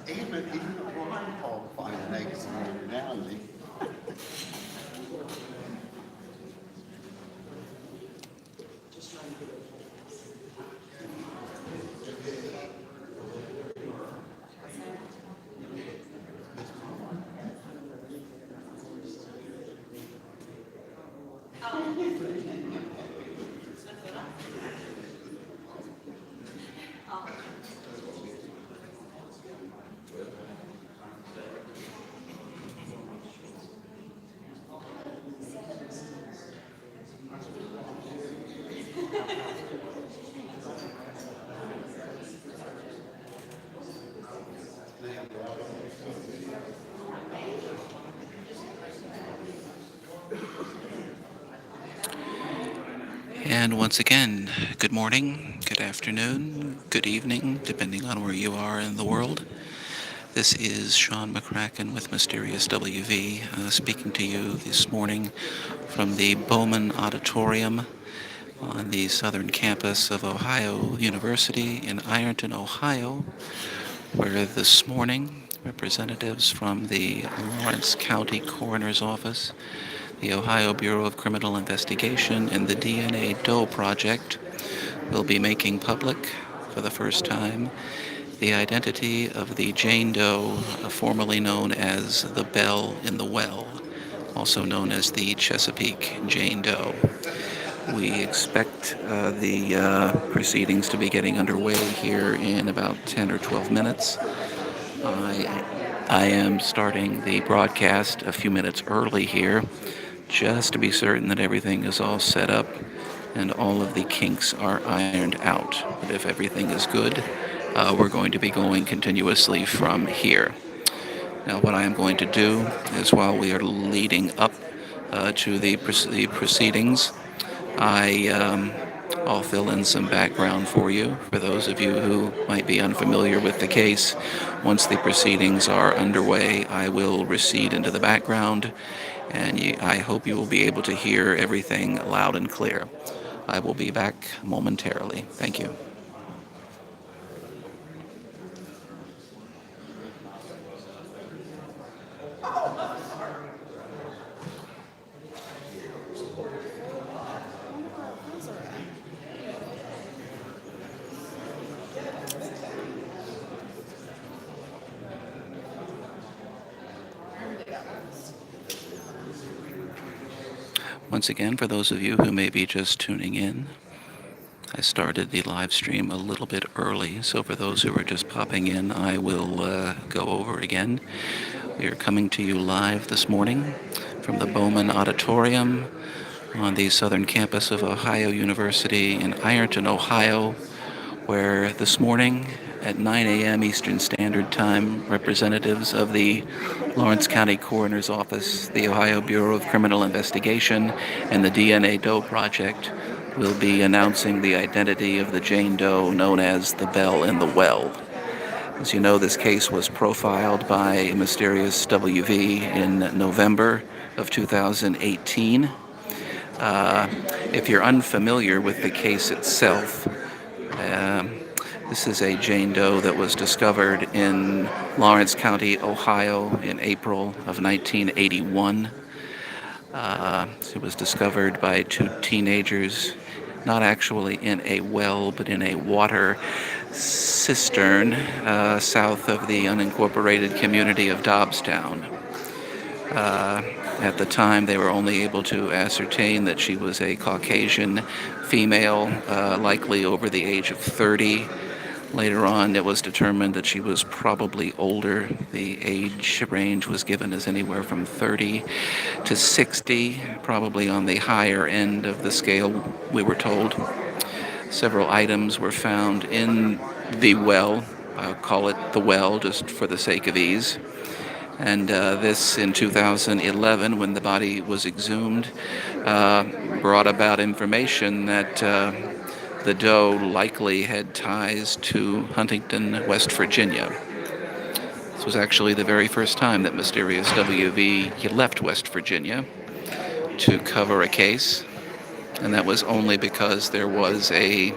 Even a blind hog finds eggs now and then. And once again, good morning, good afternoon, good evening, depending on where you are in the world. This is Sean McCracken with Mysterious WV, speaking to you this morning from the Bowman Auditorium on the southern campus of Ohio University in Ironton, Ohio, where this morning representatives from the Lawrence County Coroner's Office, the Ohio Bureau of Criminal Investigation, and the DNA Doe Project will be making public for the first time the identity of the Jane Doe, formerly known as the Belle in the Well, also known as the Chesapeake Jane Doe. We expect the proceedings to be getting underway here in about 10 or 12 minutes. I am starting the broadcast a few minutes early here, just to be certain that everything is all set up and all of the kinks are ironed out. But if everything is good, we're going to be going continuously from here. Now, what I am going to do is, while we are leading up to the proceedings, I'll fill in some background for you, for those of you who might be unfamiliar with the case. Once the proceedings are underway, I will recede into the background, and I hope you will be able to hear everything loud and clear. I will be back momentarily. Thank you. Once again, for those of you who may be just tuning in, I started the live stream a little bit early, so for those who are just popping in, I will go over again. We are coming to you live this morning from the Bowman Auditorium on the southern campus of Ohio University in Ironton, Ohio, where this morning at 9 a.m. Eastern Standard Time, representatives of the Lawrence County Coroner's Office, the Ohio Bureau of Criminal Investigation, and the DNA Doe Project will be announcing the identity of the Jane Doe known as the Belle in the Well. As you know, this case was profiled by Mysterious WV in November of 2018. If you're unfamiliar with the case itself, this is a Jane Doe that was discovered in Lawrence County, Ohio in April of 1981. It was discovered by two teenagers, not actually in a well, but in a water cistern south of the unincorporated community of Dobbstown. At the time, they were only able to ascertain that she was a Caucasian female, likely over the age of 30. Later on, it was determined that she was probably older. The age range was given as anywhere from 30 to 60, probably on the higher end of the scale, we were told. Several items were found in the well. I'll call it the well just for the sake of ease. And this in 2011, when the body was exhumed, uh, brought about information that the doe likely had ties to Huntington, West Virginia. This was actually the very first time that mysterious WV left West Virginia to cover a case, and that was only because there was a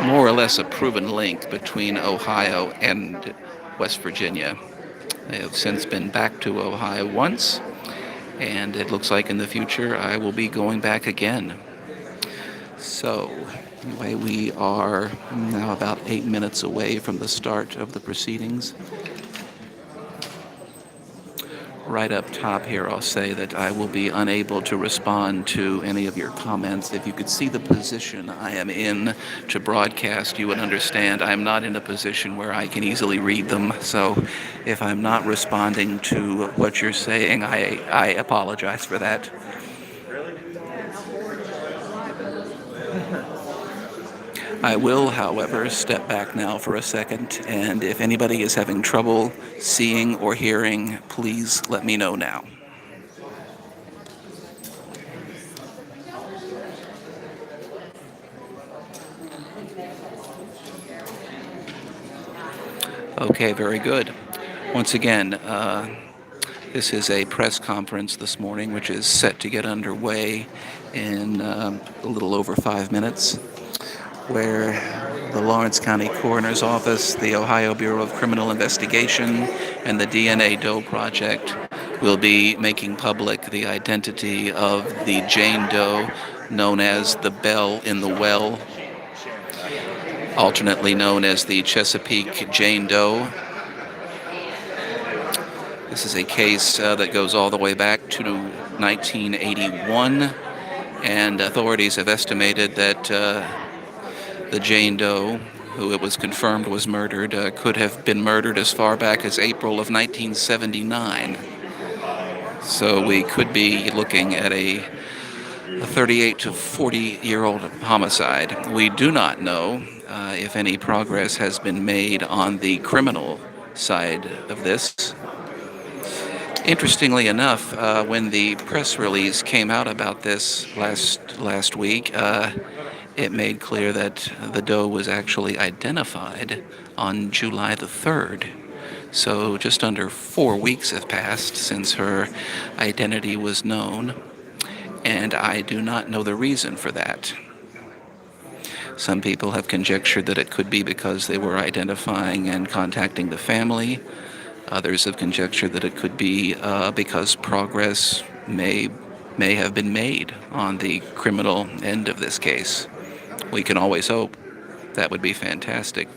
more or less a proven link between Ohio and West Virginia. They have since been back to Ohio once, and it looks like in the future I will be going back again. So, anyway, we are now about 8 minutes away from the start of the proceedings. Right up top here, I'll say that I will be unable to respond to any of your comments. If you could see the position I am in to broadcast, you would understand I'm not in a position where I can easily read them. So if I'm not responding to what you're saying, I apologize for that. I will, however, step back now for a second, and if anybody is having trouble seeing or hearing, please let me know now. Okay, very good. Once again, this is a press conference this morning, which is set to get underway in a little over 5 minutes, where the Lawrence County Coroner's Office, the Ohio Bureau of Criminal Investigation, and the DNA Doe Project will be making public the identity of the Jane Doe known as the Belle in the Well, alternately known as the Chesapeake Jane Doe. This is a case that goes all the way back to 1981, and authorities have estimated that the Jane Doe, who it was confirmed was murdered, could have been murdered as far back as April of 1979. So we could be looking at a 38 to 40-year-old homicide. We do not know if any progress has been made on the criminal side of this. Interestingly enough, when the press release came out about this last week, it made clear that the doe was actually identified on July the 3rd. So just under 4 weeks have passed since her identity was known, and I do not know the reason for that. Some people have conjectured that it could be because they were identifying and contacting the family. Others have conjectured that it could be because progress may have been made on the criminal end of this case. We can always hope. That would be fantastic.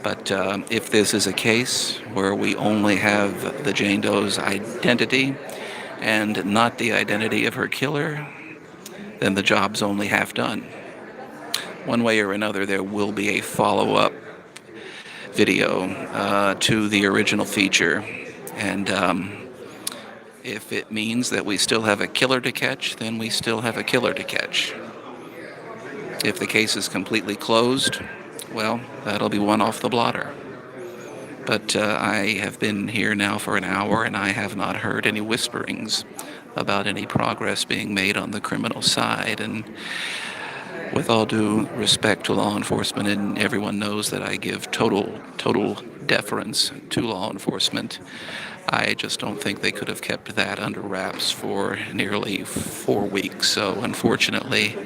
But if this is a case where we only have the Jane Doe's identity and not the identity of her killer, then the job's only half done. One way or another, there will be a follow-up video to the original feature, and if it means that we still have a killer to catch, then we still have a killer to catch. If the case is completely closed, well, that'll be one off the blotter. But I have been here now for an hour, and I have not heard any whisperings about any progress being made on the criminal side. And with all due respect to law enforcement, and everyone knows that I give total deference to law enforcement, I just don't think they could have kept that under wraps for nearly 4 weeks. So unfortunately,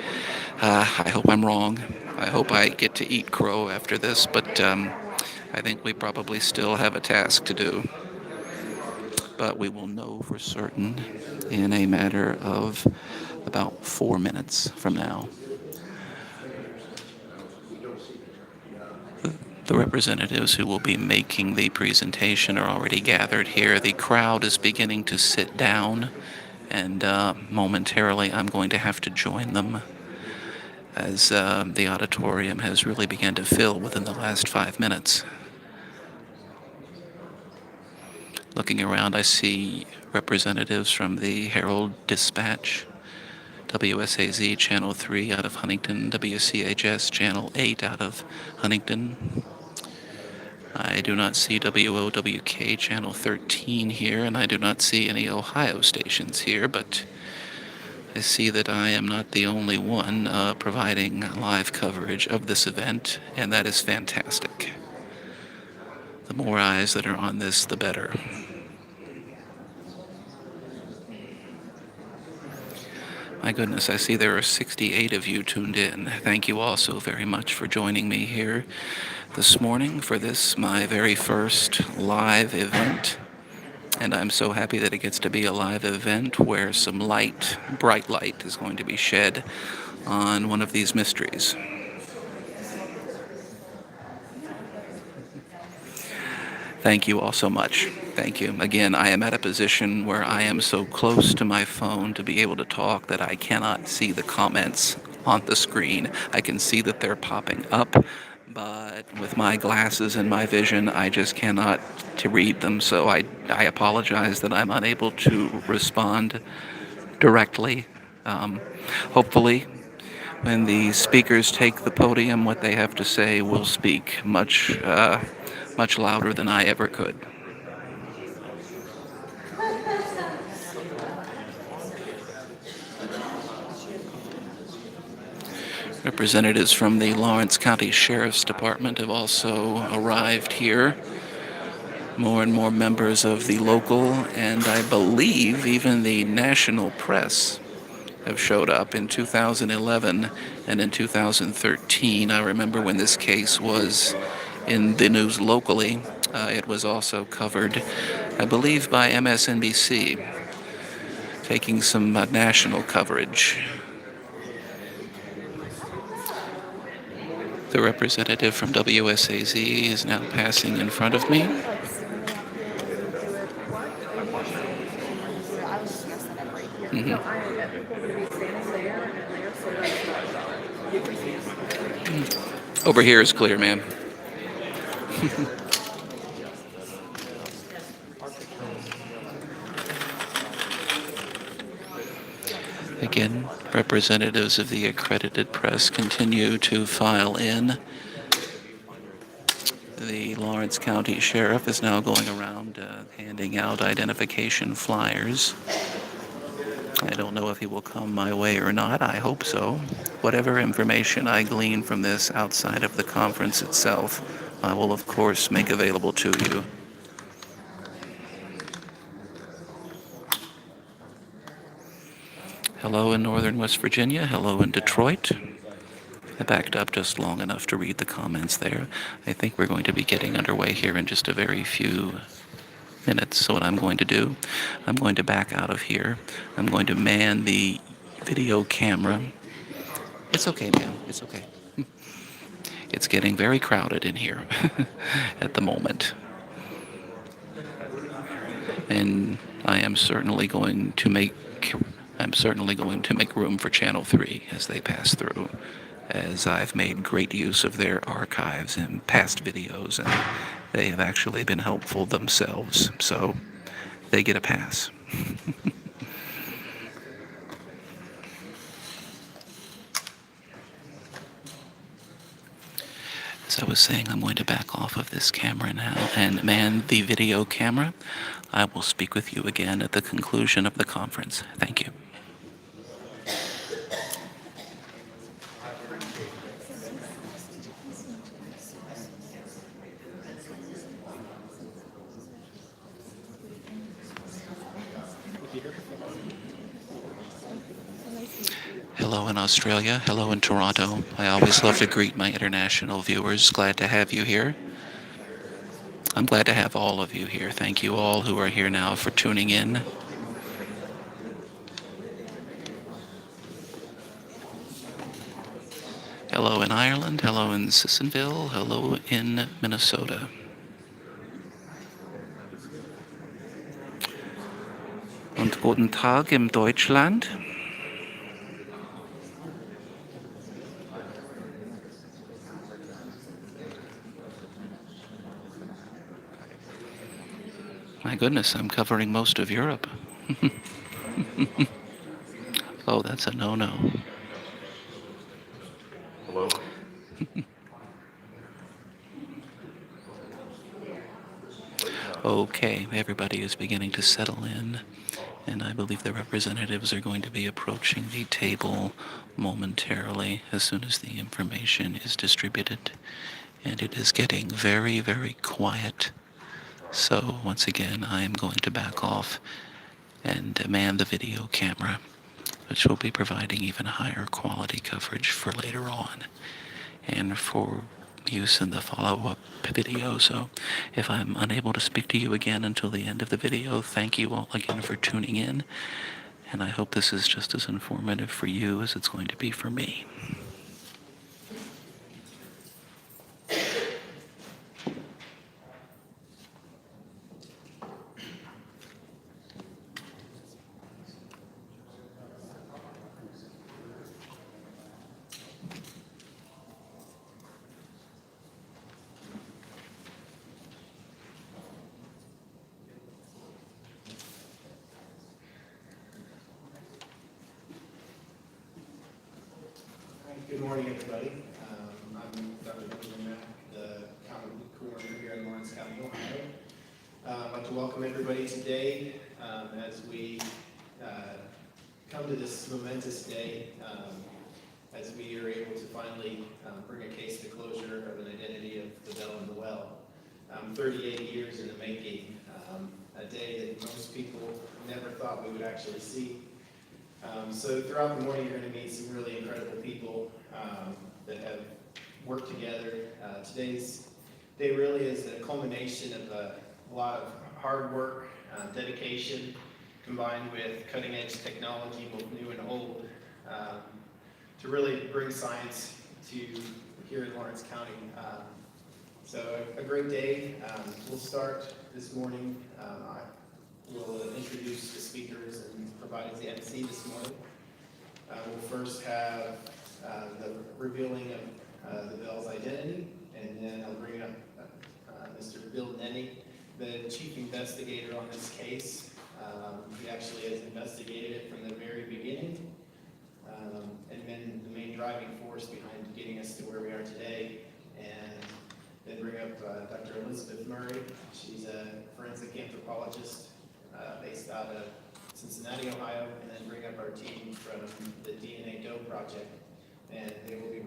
I hope I'm wrong. I hope I get to eat crow after this, but I think we probably still have a task to do. But we will know for certain in a matter of about 4 minutes from now. The representatives who will be making the presentation are already gathered here. The crowd is beginning to sit down, and momentarily I'm going to have to join them. as the auditorium has really begun to fill within the last 5 minutes. Looking around, I see representatives from the Herald Dispatch, WSAZ Channel 3 out of Huntington, WCHS Channel 8 out of Huntington. I do not see WOWK Channel 13 here, and I do not see any Ohio stations here, but I see that I am not the only one providing live coverage of this event, and that is fantastic. The more eyes that are on this, the better. My goodness, I see there are 68 of you tuned in. Thank you all so very much for joining me here this morning for this, my very first live event. And I'm so happy that it gets to be a live event where some light, bright light, is going to be shed on one of these mysteries. Thank you all so much. Thank you. Again, I am at a position where I am so close to my phone to be able to talk that I cannot see the comments on the screen. I can see that they're popping up, but with my glasses and my vision, I just cannot to read them. So I apologize that I'm unable to respond directly. Hopefully, when the speakers take the podium, what they have to say will speak much louder than I ever could. Representatives from the Lawrence County Sheriff's Department have also arrived here. More and more members of the local and I believe even the national press have showed up in 2011 and in 2013. I remember when this case was in the news locally. It was also covered, I believe, by MSNBC, taking some national coverage. The representative from WSAZ is now passing in front of me. Mm-hmm. Over here is clear, ma'am. Again, representatives of the accredited press continue to file in. The Lawrence County Sheriff is now going around handing out identification flyers. I don't know if he will come my way or not. I hope so. Whatever information I glean from this outside of the conference itself, I will of course make available to you. Hello in northern West Virginia. Hello in Detroit. I backed up just long enough to read the comments there. I think we're going to be getting underway here in just a very few minutes. So what I'm going to do, I'm going to back out of here. I'm going to man the video camera. It's okay, ma'am. It's okay. It's getting very crowded in here at the moment. And I am certainly going to make room for Channel 3 as they pass through, as I've made great use of their archives and past videos, and they have actually been helpful themselves, so they get a pass. As I was saying, I'm going to back off of this camera now and man the video camera. I will speak with you again at the conclusion of the conference. Thank you. Hello in Australia. Hello in Toronto. I always love to greet my international viewers. Glad to have you here. I'm glad to have all of you here. Thank you all who are here now for tuning in. Hello in Ireland. Hello in Sissonville. Hello in Minnesota. Und guten Tag in Deutschland. My goodness, I'm covering most of Europe. Oh, that's a no-no. Hello? Okay, everybody is beginning to settle in, and I believe the representatives are going to be approaching the table momentarily as soon as the information is distributed. And it is getting very, very quiet. So once again, I am going to back off and man the video camera, which will be providing even higher quality coverage for later on and for use in the follow-up video. So if I'm unable to speak to you again until the end of the video, thank you all again for tuning in, and I hope this is just as informative for you as it's going to be for me. Good morning, everybody. I'm Dr. Benjamin Mack, the county coroner here in Lawrence County, Ohio. I'd like to welcome everybody today as we come to this momentous day, as we are able to finally bring a case to closure of an identity of the Belle and the Well. 38 years in the making, a day that most people never thought we would actually see. So throughout the morning, you're going to meet some really incredible people that have worked together. Today's day really is a culmination of a lot of hard work, dedication, combined with cutting-edge technology, both new and old, to really bring science to here in Lawrence County. So a great day. We'll start this morning. We'll introduce the speakers and provide the MC this morning. We'll first have the revealing of the Belle's identity, and then I'll bring up Mr. Bill Nenny, the chief investigator on this case. He actually has investigated it from the very beginning, and been the main driving force behind getting us to where we are today. And then bring up Dr. Elizabeth Murray. She's a forensic anthropologist based out of Cincinnati, Ohio, and then bring up our team from the DNA Doe Project. And they will be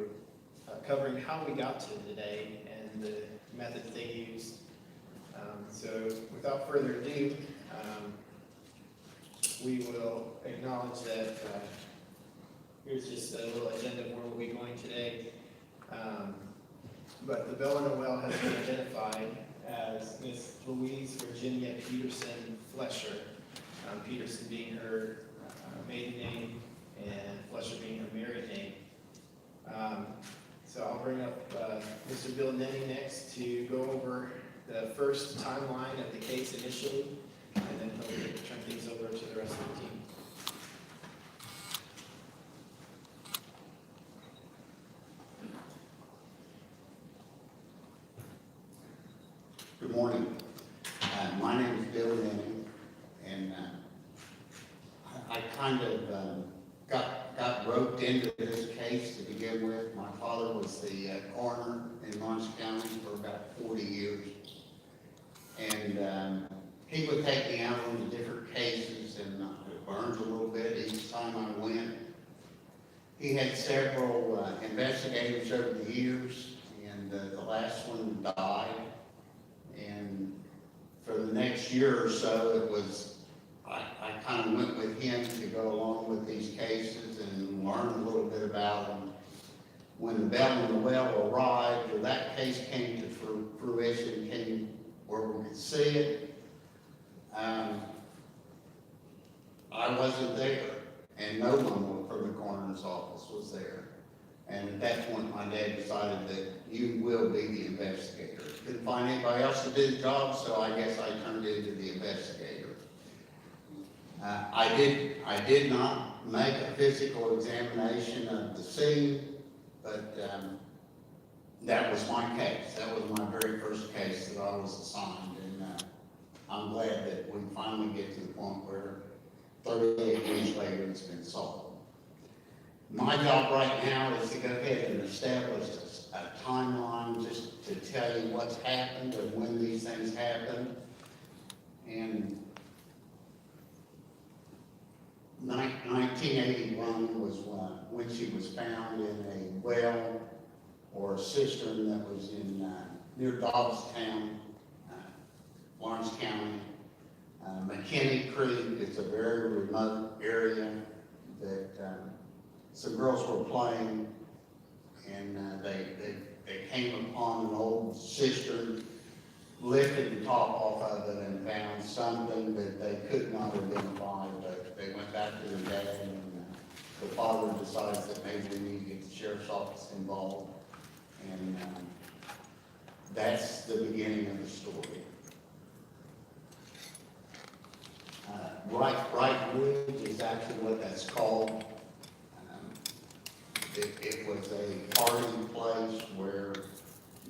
covering how we got to today and the methods they used. So without further ado, we will acknowledge that here's just a little agenda of where we'll be going today. But the Belle and the Well has been identified as Miss Louise Virginia Peterson Flesher, Peterson being her maiden name and Flesher being her married name. So I'll bring up Mr. Bill Nenny next to go over the first timeline of the case initially, and then he'll turn things over to the rest of the team. Good morning. My name is Bill Nenny, and I kind of got roped into this case to begin with. My father was the coroner in Lawrence County for about 40 years, and he would take me out on different cases, and it burns a little bit each time I went. He had several investigators over the years, and the last one died. And for the next year or so, it was, I kind of went with him to go along with these cases and learn a little bit about them. When the Belle and the Well arrived, or that case came to fruition, came where we could see it, I wasn't there, and no one from the coroner's office was there. And at that point, my dad decided that you will be the investigator. Couldn't find anybody else to do the job, so I guess I turned into the investigator. I did not make a physical examination of the scene, but that was my case. That was my very first case that I was assigned. And I'm glad that we finally get to the point where 38 years later it's been solved. My job right now is to go ahead and establish a timeline just to tell you what's happened and when these things happen. And 1981 was when she was found in a well or a cistern that was in near Dobbstown, Lawrence County. McKinney Creek, it's a very remote area that some girls were playing, and they came upon an old cistern, lifted the top off of it and found something that they could not identify, but they went back to their dad, and the father decides that maybe we need to get the sheriff's office involved, and that's the beginning of the story. Right Ridge is actually what that's called. It was a party place where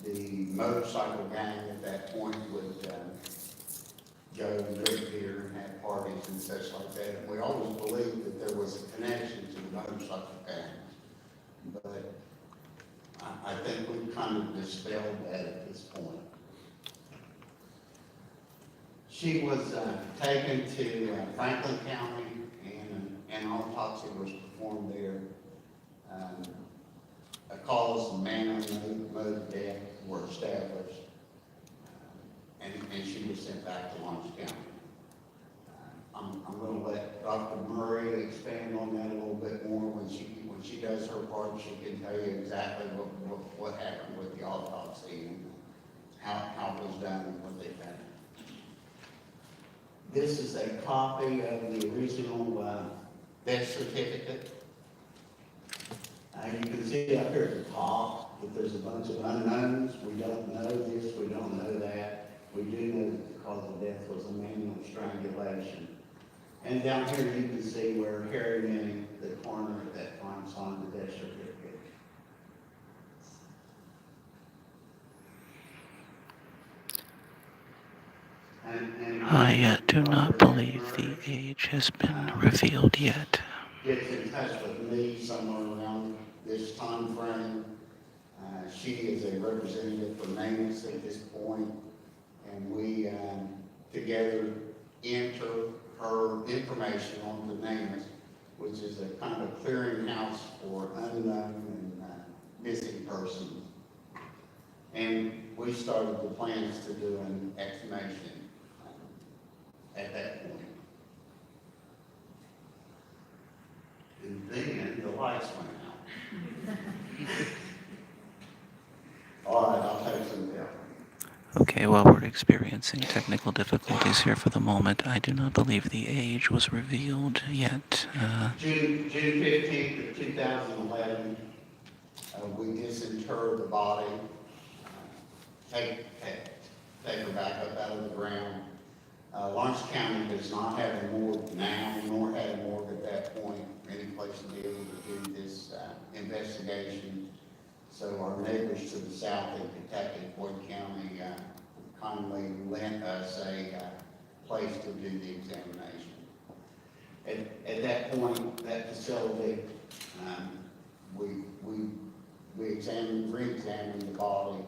the motorcycle gang at that point would go and drink beer and have parties and such like that. And we always believed that there was a connection to the motorcycle gang. But I think we've kind of dispelled that at this point. She was taken to Franklin County, and an autopsy was performed there. A cause of man unknown death were established, and she was sent back to Lawrence County. I'm going to let Dr. Murray expand on that a little bit more. When she does her part, she can tell you exactly what happened with the autopsy and how it was done and what they found. This is a copy of the original death certificate. You can see up here at the top that there's a bunch of unknowns. We don't know this, we don't know that. We do know that the cause of death was a manual strangulation. And down here you can see where Harry Minnie, the coroner at that time, signed the death certificate. I do not believe the age has been revealed yet. Gets in touch with me somewhere around this time frame. She is a representative for NAMUS at this point, and we together enter her information onto NAMUS, which is a kind of clearinghouse for unknown and missing persons. And we started the plans to do an exhumation at that point. And then the lights went out. All right, I'll take some help. Okay, well, we're experiencing technical difficulties here for the moment. I do not believe the age was revealed yet. June 15th of 2011, we disinterred the body, take her back up out of the ground. Lawrence County does not have a morgue now, nor had a morgue at that point, any place to be able to do this investigation. So our neighbors to the south in Kentucky, Boyd County, kindly lent us a place to do the examination. At that point, that facility, we re-examined the body.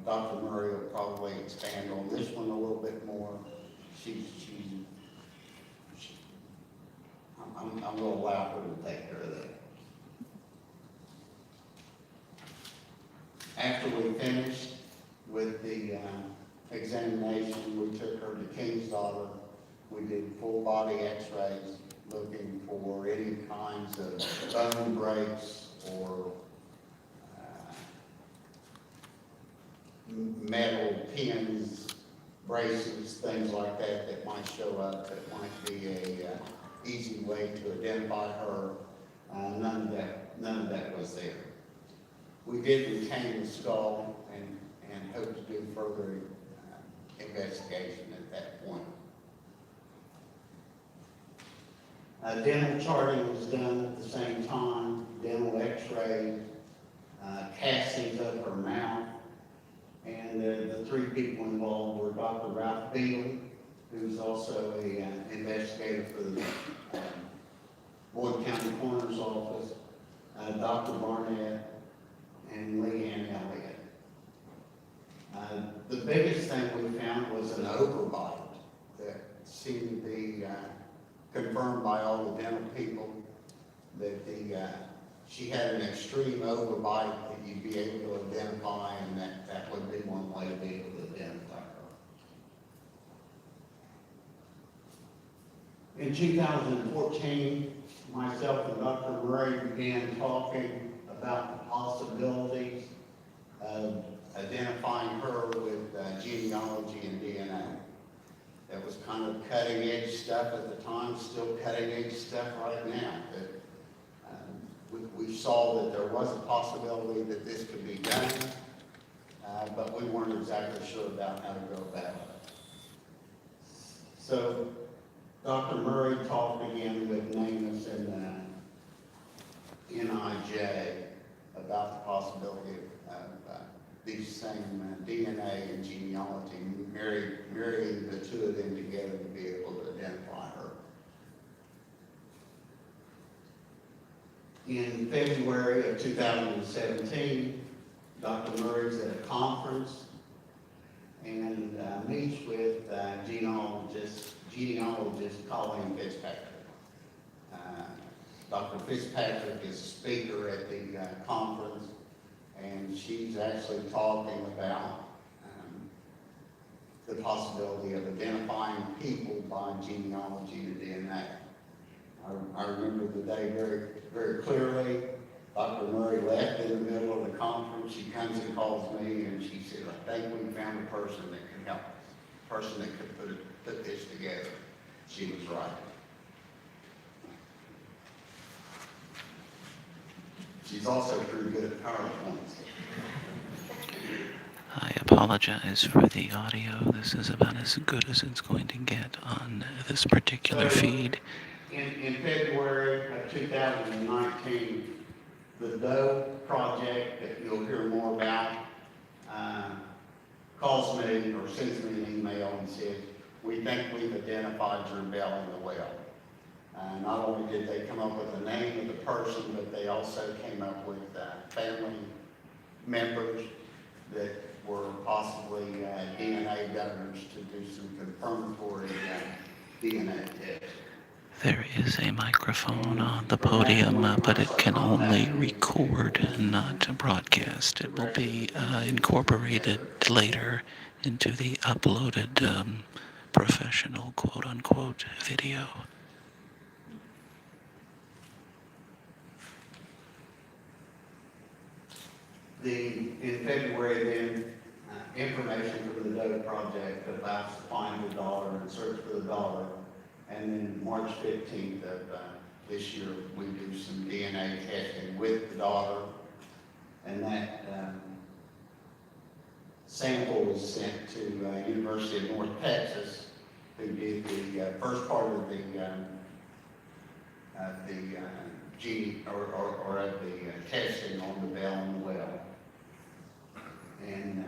Dr. Murray will probably expand on this one a little bit more. I'm going to allow her to take care of that. After we finished with the examination, we took her to King's Daughter. We did full body x-rays looking for any kinds of bone breaks or metal pins, braces, things like that that might show up that might be a easy way to identify her. None of that was there. We did retain the skull and hope to do further investigation at that point. Dental charting was done at the same time, dental x-ray, castings of her mouth, and the three people involved were Dr. Ralph Belle, who's also a investigator for the Boyd County Coroner's Office, Dr. Barnett, and Leanne Elliott. The biggest thing we found was an overbite that seemed to be confirmed by all the dental people that she had an extreme overbite that you'd be able to identify, and that would be one way to be able to identify her. In 2014, myself and Dr. Murray began talking about the possibilities of identifying her with genealogy and DNA. That was kind of cutting edge stuff at the time, still cutting edge stuff right now. That we saw that there was a possibility that this could be done, but we weren't exactly sure about how to go about it. So Dr. Murray talked again with Namus and NIJ about the possibility of these same DNA and genealogy, marrying the two of them together to be able to identify her. In February of 2017, Dr. Murray's at a conference and meets with genealogist Colleen Fitzpatrick. Dr. Fitzpatrick is a speaker at the conference, and she's actually talking about the possibility of identifying people by genealogy and DNA. I remember the day very, very clearly. Dr. Murray left in the middle of the conference. She comes and calls me, and she said, "I think we found a person that can help us, a person that could put this together." She was right. She's also pretty good at PowerPoints. I apologize for the audio. This is about as good as it's going to get on this particular feed. In February of 2019, the Doe project that you'll hear more about calls me or sends me an email and says, "We think we've identified your Belle in the well." Not only did they come up with the name of the person, but they also came up with family members that were possibly DNA donors to do some confirmatory DNA tests. There is a microphone on the podium, but it can only record, not broadcast. It will be incorporated later into the uploaded professional quote-unquote video. In February then, information from the Doe project about to find the daughter and search for the daughter. And then March 15th of this year, we do some DNA testing with the daughter. And that sample was sent to University of North Texas, who did the first part of the testing on the Belle and the well. And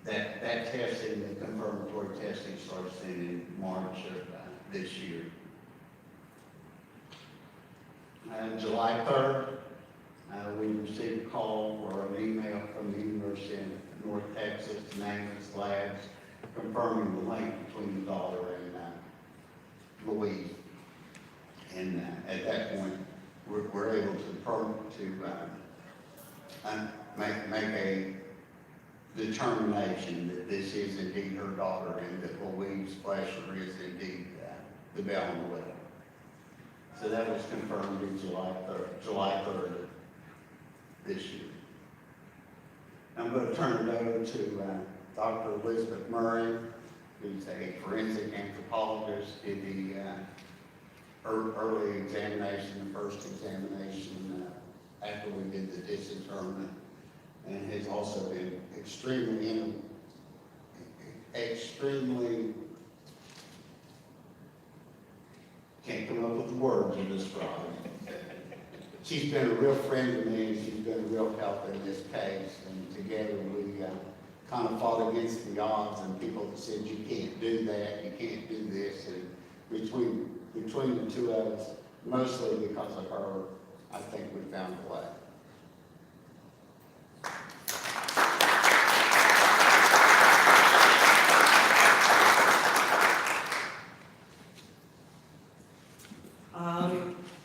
that testing, the confirmatory testing, starts in March of this year. July 3rd, we received a call or an email from the University of North Texas to Namus Labs confirming the link between the daughter and Louise. And at that point, we're able to make a determination that this is indeed her daughter and that Louise Fletcher is indeed the Belle and the well. So that was confirmed in July 3rd this year. I'm going to turn it over to Dr. Elizabeth Murray, who's a forensic anthropologist, did the early examination, the first examination after we did the disinterment, and has also been extremely can't come up with the words to describe. She's been a real friend to me, and she's been a real help in this case, and together we kind of fought against the odds, and people said, you can't do that, you can't do this, and between the two of us, mostly because of her, I think we found a way.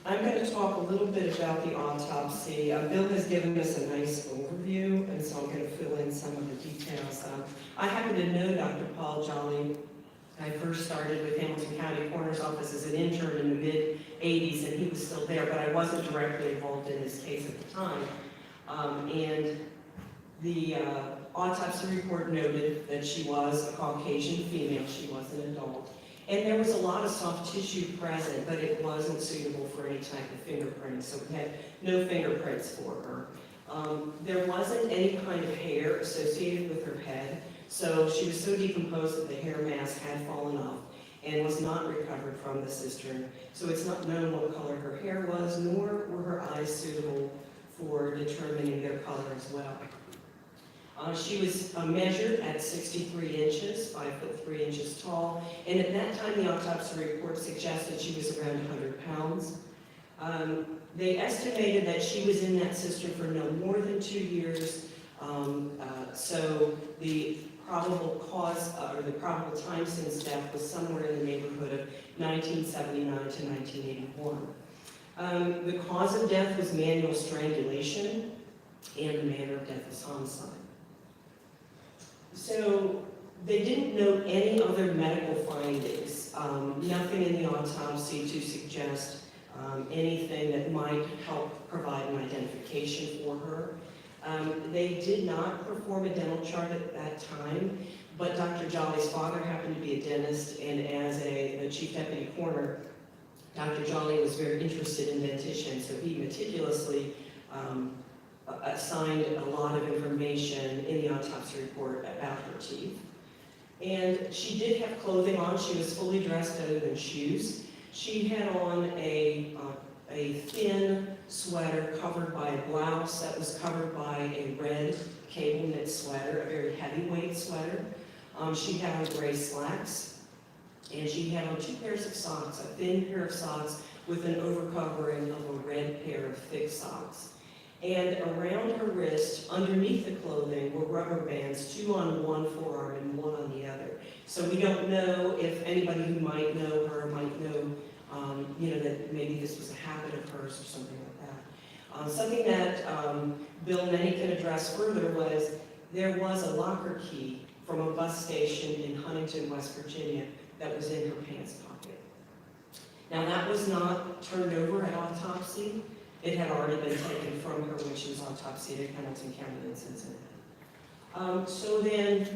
I'm going to talk a little bit about the autopsy. Bill has given us a nice overview, and so I'm going to fill in some of the details. I happen to know Dr. Paul Jolly. I first started with Hamilton County Coroner's Office as an intern in the mid-'80s, and he was still there, but I wasn't directly involved in this case at the time. And the autopsy report noted that she was a Caucasian female. She was an adult. And there was a lot of soft tissue present, but it wasn't suitable for any type of fingerprinting, so we had no fingerprints for her. There wasn't any kind of hair associated with her head, so she was so decomposed that the hair mask had fallen off and was not recovered from the cistern. So it's not known what color her hair was, nor were her eyes suitable for determining their color as well. She was measured at 63 inches, 5 foot 3 inches tall, and at that time the autopsy report suggested she was around 100 pounds. They estimated that she was in that cistern for no more than 2 years, so the probable cause, or the probable time since death was somewhere in the neighborhood of 1979 to 1981. The cause of death was manual strangulation, and the manner of death was homicide. So they didn't note any other medical findings, nothing in the autopsy to suggest anything that might help provide an identification for her. They did not perform a dental chart at that time, but Dr. Jolly's father happened to be a dentist, and as the chief deputy coroner, Dr. Jolly was very interested in dentition, so he meticulously assigned a lot of information in the autopsy report about her teeth. And she did have clothing on. She was fully dressed other than shoes. She had on a thin sweater covered by a blouse that was covered by a red cable knit sweater, a very heavyweight sweater. She had on gray slacks, and she had on 2 pairs of socks, a thin pair of socks with an overcovering of a red pair of thick socks. And around her wrist, underneath the clothing, were rubber bands, 2 on one forearm and 1 on the other. So we don't know if anybody who might know her might know, that maybe this was a habit of hers or something like that. Something that Bill and Nenny can address further was there was a locker key from a bus station in Huntington, West Virginia, that was in her pants pocket. Now that was not turned over at autopsy. It had already been taken from her when she was autopsied at Hamilton County in Cincinnati. So then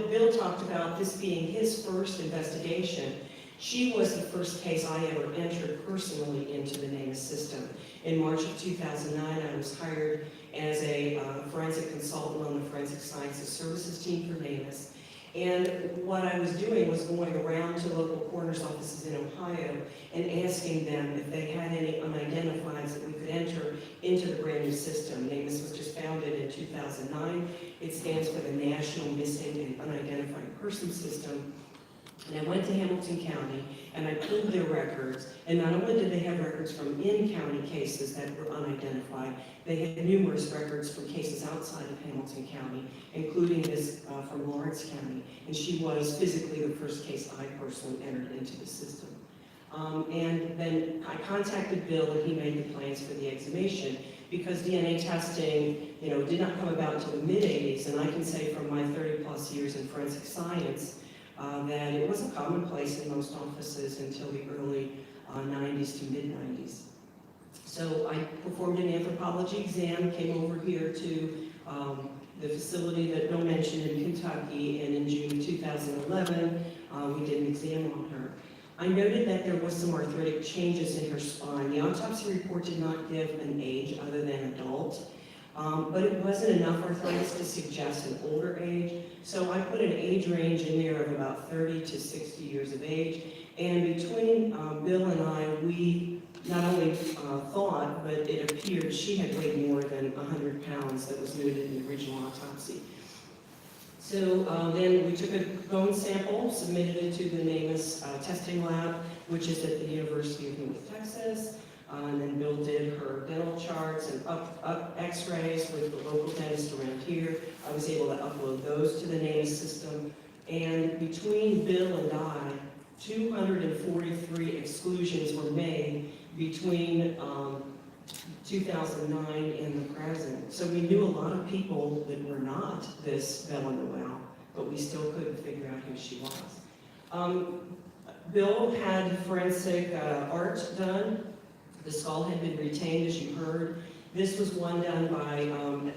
Bill talked about this being his first investigation. She was the first case I ever entered personally into the NAMUS system. In March of 2009, I was hired as a forensic consultant on the Forensic Sciences Services team for NAMUS. And what I was doing was going around to local coroner's offices in Ohio and asking them if they had any unidentifieds that we could enter into the brand new system. NAMUS was just founded in 2009. It stands for the National Missing and Unidentified Person System. And I went to Hamilton County and I pulled their records, and not only did they have records from in-county cases that were unidentified, they had numerous records from cases outside of Hamilton County, including this from Lawrence County, and she was physically the first case I personally entered into the system. And then I contacted Bill, and he made the plans for the exhumation, because DNA testing, did not come about until the mid-'80s, and I can say from my 30-plus years in forensic science, that it wasn't commonplace in most offices until the early 90s to mid-90s. So I performed an anthropology exam, came over here to the facility that Bill mentioned in Kentucky, and in June of 2011, we did an exam on her. I noted that there was some arthritic changes in her spine. The autopsy report did not give an age other than adult. But it wasn't enough arthritis to suggest an older age, so I put an age range in there of about 30 to 60 years of age, and between Bill and I, we not only thought, but it appeared she had weighed more than 100 pounds that was noted in the original autopsy. So then we took a bone sample, submitted it to the NamUs testing lab, which is at the University of North Texas. And then Bill did her dental charts and up x-rays with the local dentist around here. I was able to upload those to the NamUs system. And between Bill and I, 243 exclusions were made between 2009 and the present. So we knew a lot of people that were not this Belle Noel, but we still couldn't figure out who she was. Bill had forensic art done. The skull had been retained, as you heard. This was one done by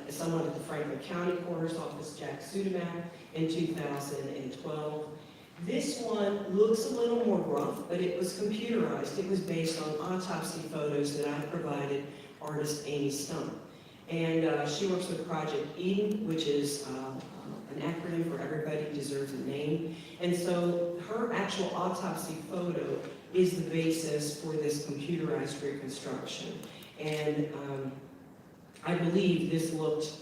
someone at the Franklin County Coroner's Office, Jack Sudemak, in 2012. This one looks a little more rough, but it was computerized. It was based on autopsy photos that I provided artist Amy Stump. And she works with Project Eden, which is an acronym for Everybody Deserves a Name. And so her actual autopsy photo is the basis for this computerized reconstruction. And I believe this looked,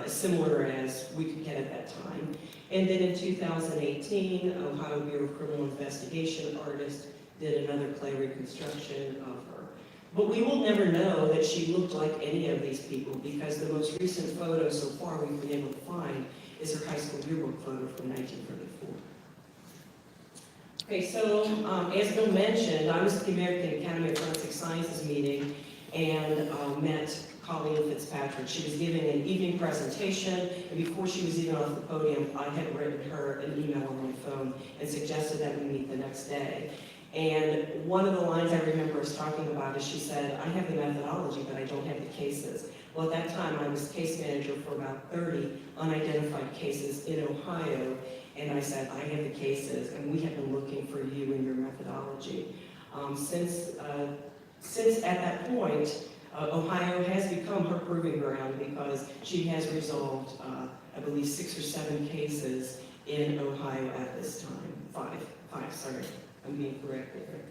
as similar as we could get at that time. And then in 2018, Ohio Bureau of Criminal Investigation artist did another clay reconstruction of her. But we will never know that she looked like any of these people because the most recent photo so far we've been able to find is her high school yearbook photo from 1934. Okay, so as Bill mentioned, I was at the American Academy of Forensic Sciences meeting and met Colleen Fitzpatrick. She was giving an evening presentation, and before she was even off the podium, I had written her an email on my phone and suggested that we meet the next day. And one of the lines I remember us talking about is she said, I have the methodology, but I don't have the cases. Well, at that time, I was case manager for about 30 unidentified cases in Ohio, and I said, I have the cases, and we have been looking for you and your methodology. Since at that point, Ohio has become her proving ground because she has resolved, I believe, 6 or 7 cases in Ohio at this time. Five, sorry, I'm being corrected there.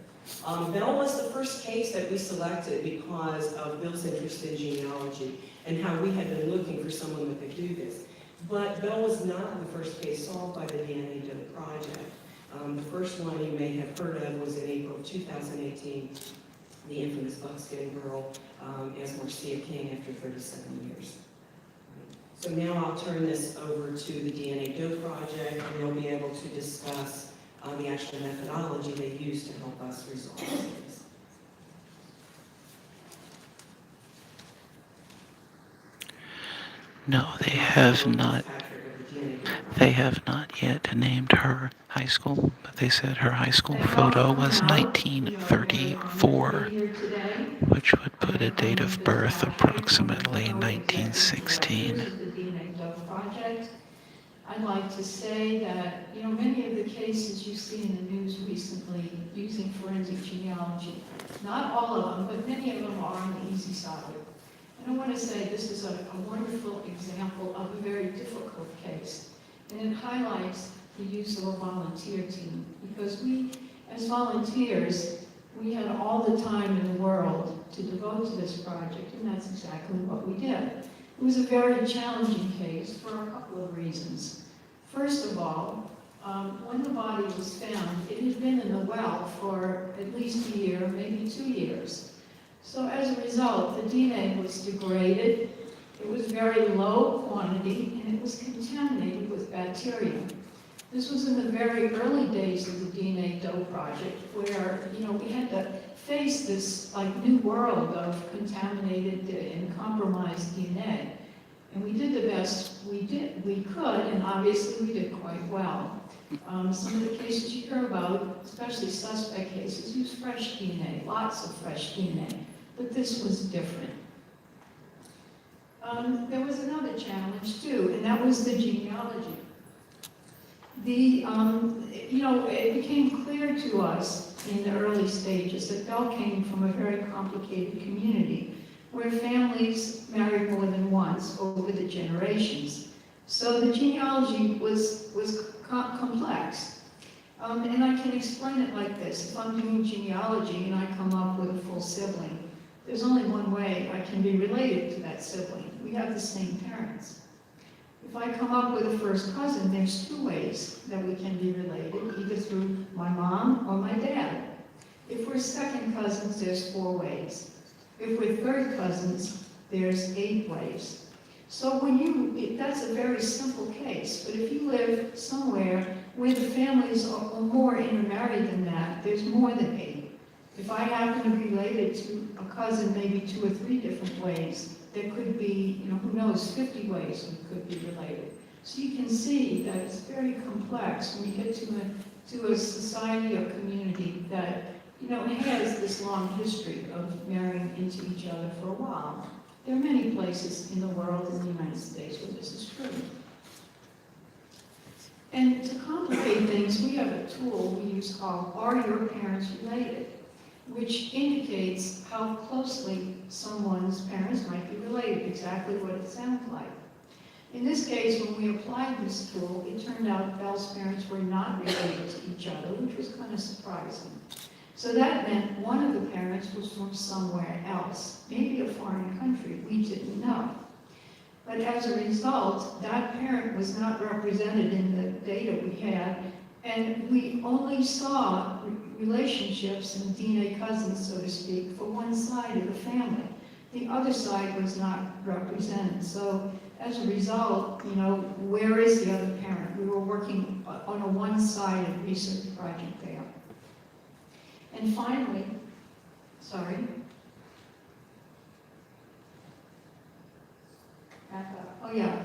Belle was the first case that we selected because of Bill's interest in genealogy and how we had been looking for someone that could do this. But Belle was not the first case solved by the DNA Doe Project. The first one you may have heard of was in April of 2018, the infamous buckskin girl, as Marcia King after 37 years. So now I'll turn this over to the DNA Doe Project, and they'll be able to discuss the actual methodology they use to help us resolve this. No, they have not. They have not yet named her high school, but they said her high school photo was 1934, which would put a date of birth approximately 1916. I'd like to say that, many of the cases you see in the news recently using forensic genealogy, not all of them, but many of them are on the easy side. And I want to say this is a wonderful example of a very difficult case. And it highlights the use of a volunteer team, because we, as volunteers, we had all the time in the world to devote to this project, and that's exactly what we did. It was a very challenging case for a couple of reasons. First of all, when the body was found, it had been in the well for at least a year, maybe 2 years. So as a result, the DNA was degraded, it was very low quantity, and it was contaminated with bacteria. This was in the very early days of the DNA Doe Project, where, we had to face this new world of contaminated and compromised DNA. And we did the best we could, and obviously we did quite well. Some of the cases you hear about, especially suspect cases, use fresh DNA, lots of fresh DNA, but this was different. There was another challenge too, and that was the genealogy. It became clear to us in the early stages that Belle came from a very complicated community where families married more than once over the generations. So the genealogy was complex. And I can explain it like this. If I'm doing genealogy and I come up with a full sibling, there's only one way I can be related to that sibling. We have the same parents. If I come up with a first cousin, there's two ways that we can be related, either through my mom or my dad. If we're second cousins, there's 4 ways. If we're third cousins, there's 8 ways. So that's a very simple case, but if you live somewhere where the families are more intermarried than that, there's more than 8. If I happen to be related to a cousin maybe 2 or 3 different ways, there could be, who knows, 50 ways we could be related. So you can see that it's very complex when you get to a society or community that, has this long history of marrying into each other for a while. There are many places in the world, in the United States, where this is true. And to complicate things, we have a tool we use called Are Your Parents Related?, which indicates how closely someone's parents might be related, exactly what it sounds like. In this case, when we applied this tool, it turned out Belle's parents were not related to each other, which was kind of surprising. So that meant one of the parents was from somewhere else, maybe a foreign country, we didn't know. But as a result, that parent was not represented in the data we had, and we only saw relationships and DNA cousins, so to speak, for one side of the family. The other side was not represented. So as a result, where is the other parent? We were working on a one-sided research project there. And finally, back up. Oh yeah.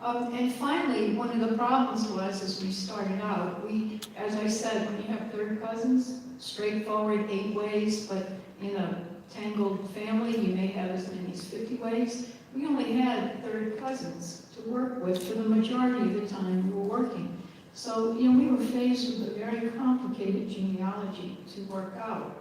And finally, one of the problems was, as we started out, as I said, when you have third cousins, straightforward 8 ways, but in a tangled family, you may have as many as 50 ways. We only had third cousins to work with for the majority of the time we were working. So, we were faced with a very complicated genealogy to work out.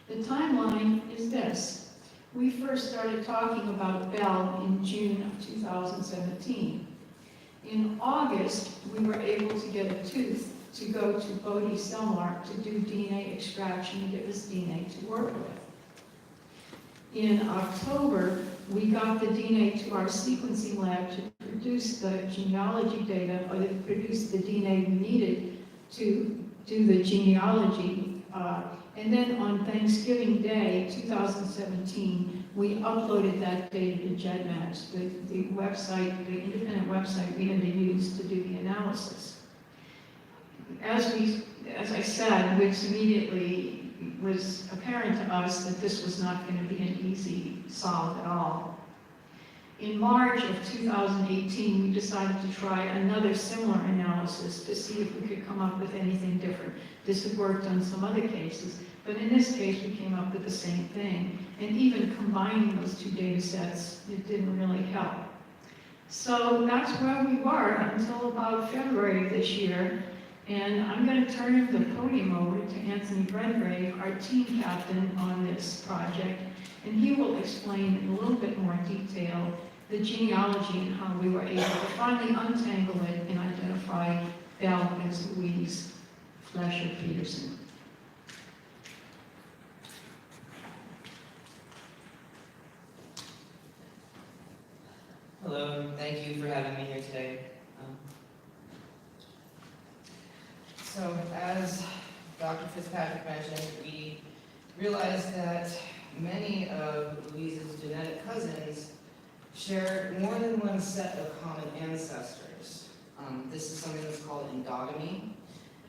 The timeline is this. We first started talking about Belle in June of 2017. In August, we were able to get a tooth to go to Bodie Selmark to do DNA extraction and give us DNA to work with. In October, we got the DNA to our sequencing lab to produce the genealogy data, or to produce the DNA we needed to do the genealogy. And then on Thanksgiving Day, 2017, we uploaded that data to GEDmatch, the website, the independent website we had to use to do the analysis. As I said, which immediately was apparent to us that this was not going to be an easy solve at all. In March of 2018, we decided to try another similar analysis to see if we could come up with anything different. This had worked on some other cases, but in this case, we came up with the same thing. And even combining those 2 data sets, it didn't really help. So that's where we were until about February of this year. And I'm going to turn the podium over to Anthony Redgrave, our team captain on this project, and he will explain in a little bit more detail the genealogy and how we were able to finally untangle it and identify Belle as Louise Fletcher Peterson. Hello, thank you for having me here today. So as Dr. Fitzpatrick mentioned, we realized that many of Louise's genetic cousins share more than one set of common ancestors. This is something that's called endogamy.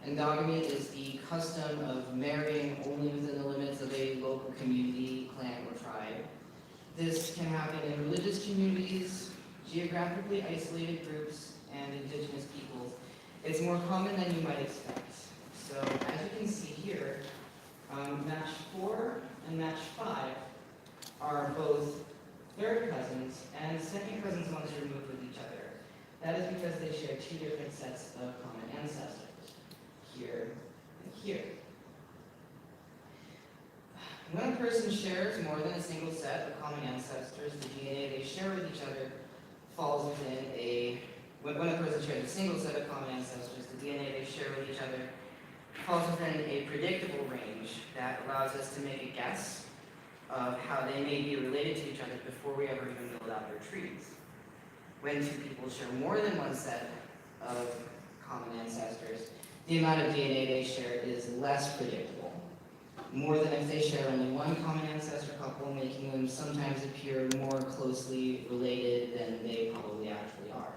Endogamy is the custom of marrying only within the limits of a local community, clan, or tribe. This can happen in religious communities, geographically isolated groups, and indigenous peoples. It's more common than you might expect. So as you can see here, match 4 and match 5 are both third cousins, and second cousins once removed with each other. That is because they share 2 different sets of common ancestors, here and here. When a person shares more than a single set of common ancestors, the DNA they share with each other falls within a, when a person shares a single set of common ancestors, the DNA they share with each other falls within a predictable range that allows us to make a guess of how they may be related to each other before we ever even build out their trees. when two people share more than one set of common ancestors, the amount of DNA they share is less predictable. More than if they share only one common ancestor couple, making them sometimes appear more closely related than they probably actually are.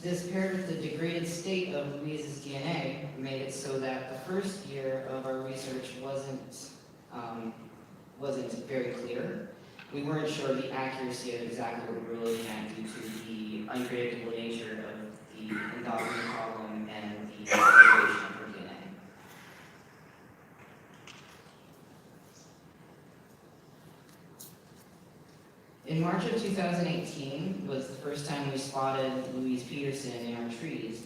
This paired with the degraded state of Louise's DNA made it so that the first year of our research wasn't very clear. We weren't sure of the accuracy of exactly what we were looking at due to the unpredictable nature of the endogamy problem and the separation of her DNA. In March of 2018 was the first time we spotted Louise Peterson in our trees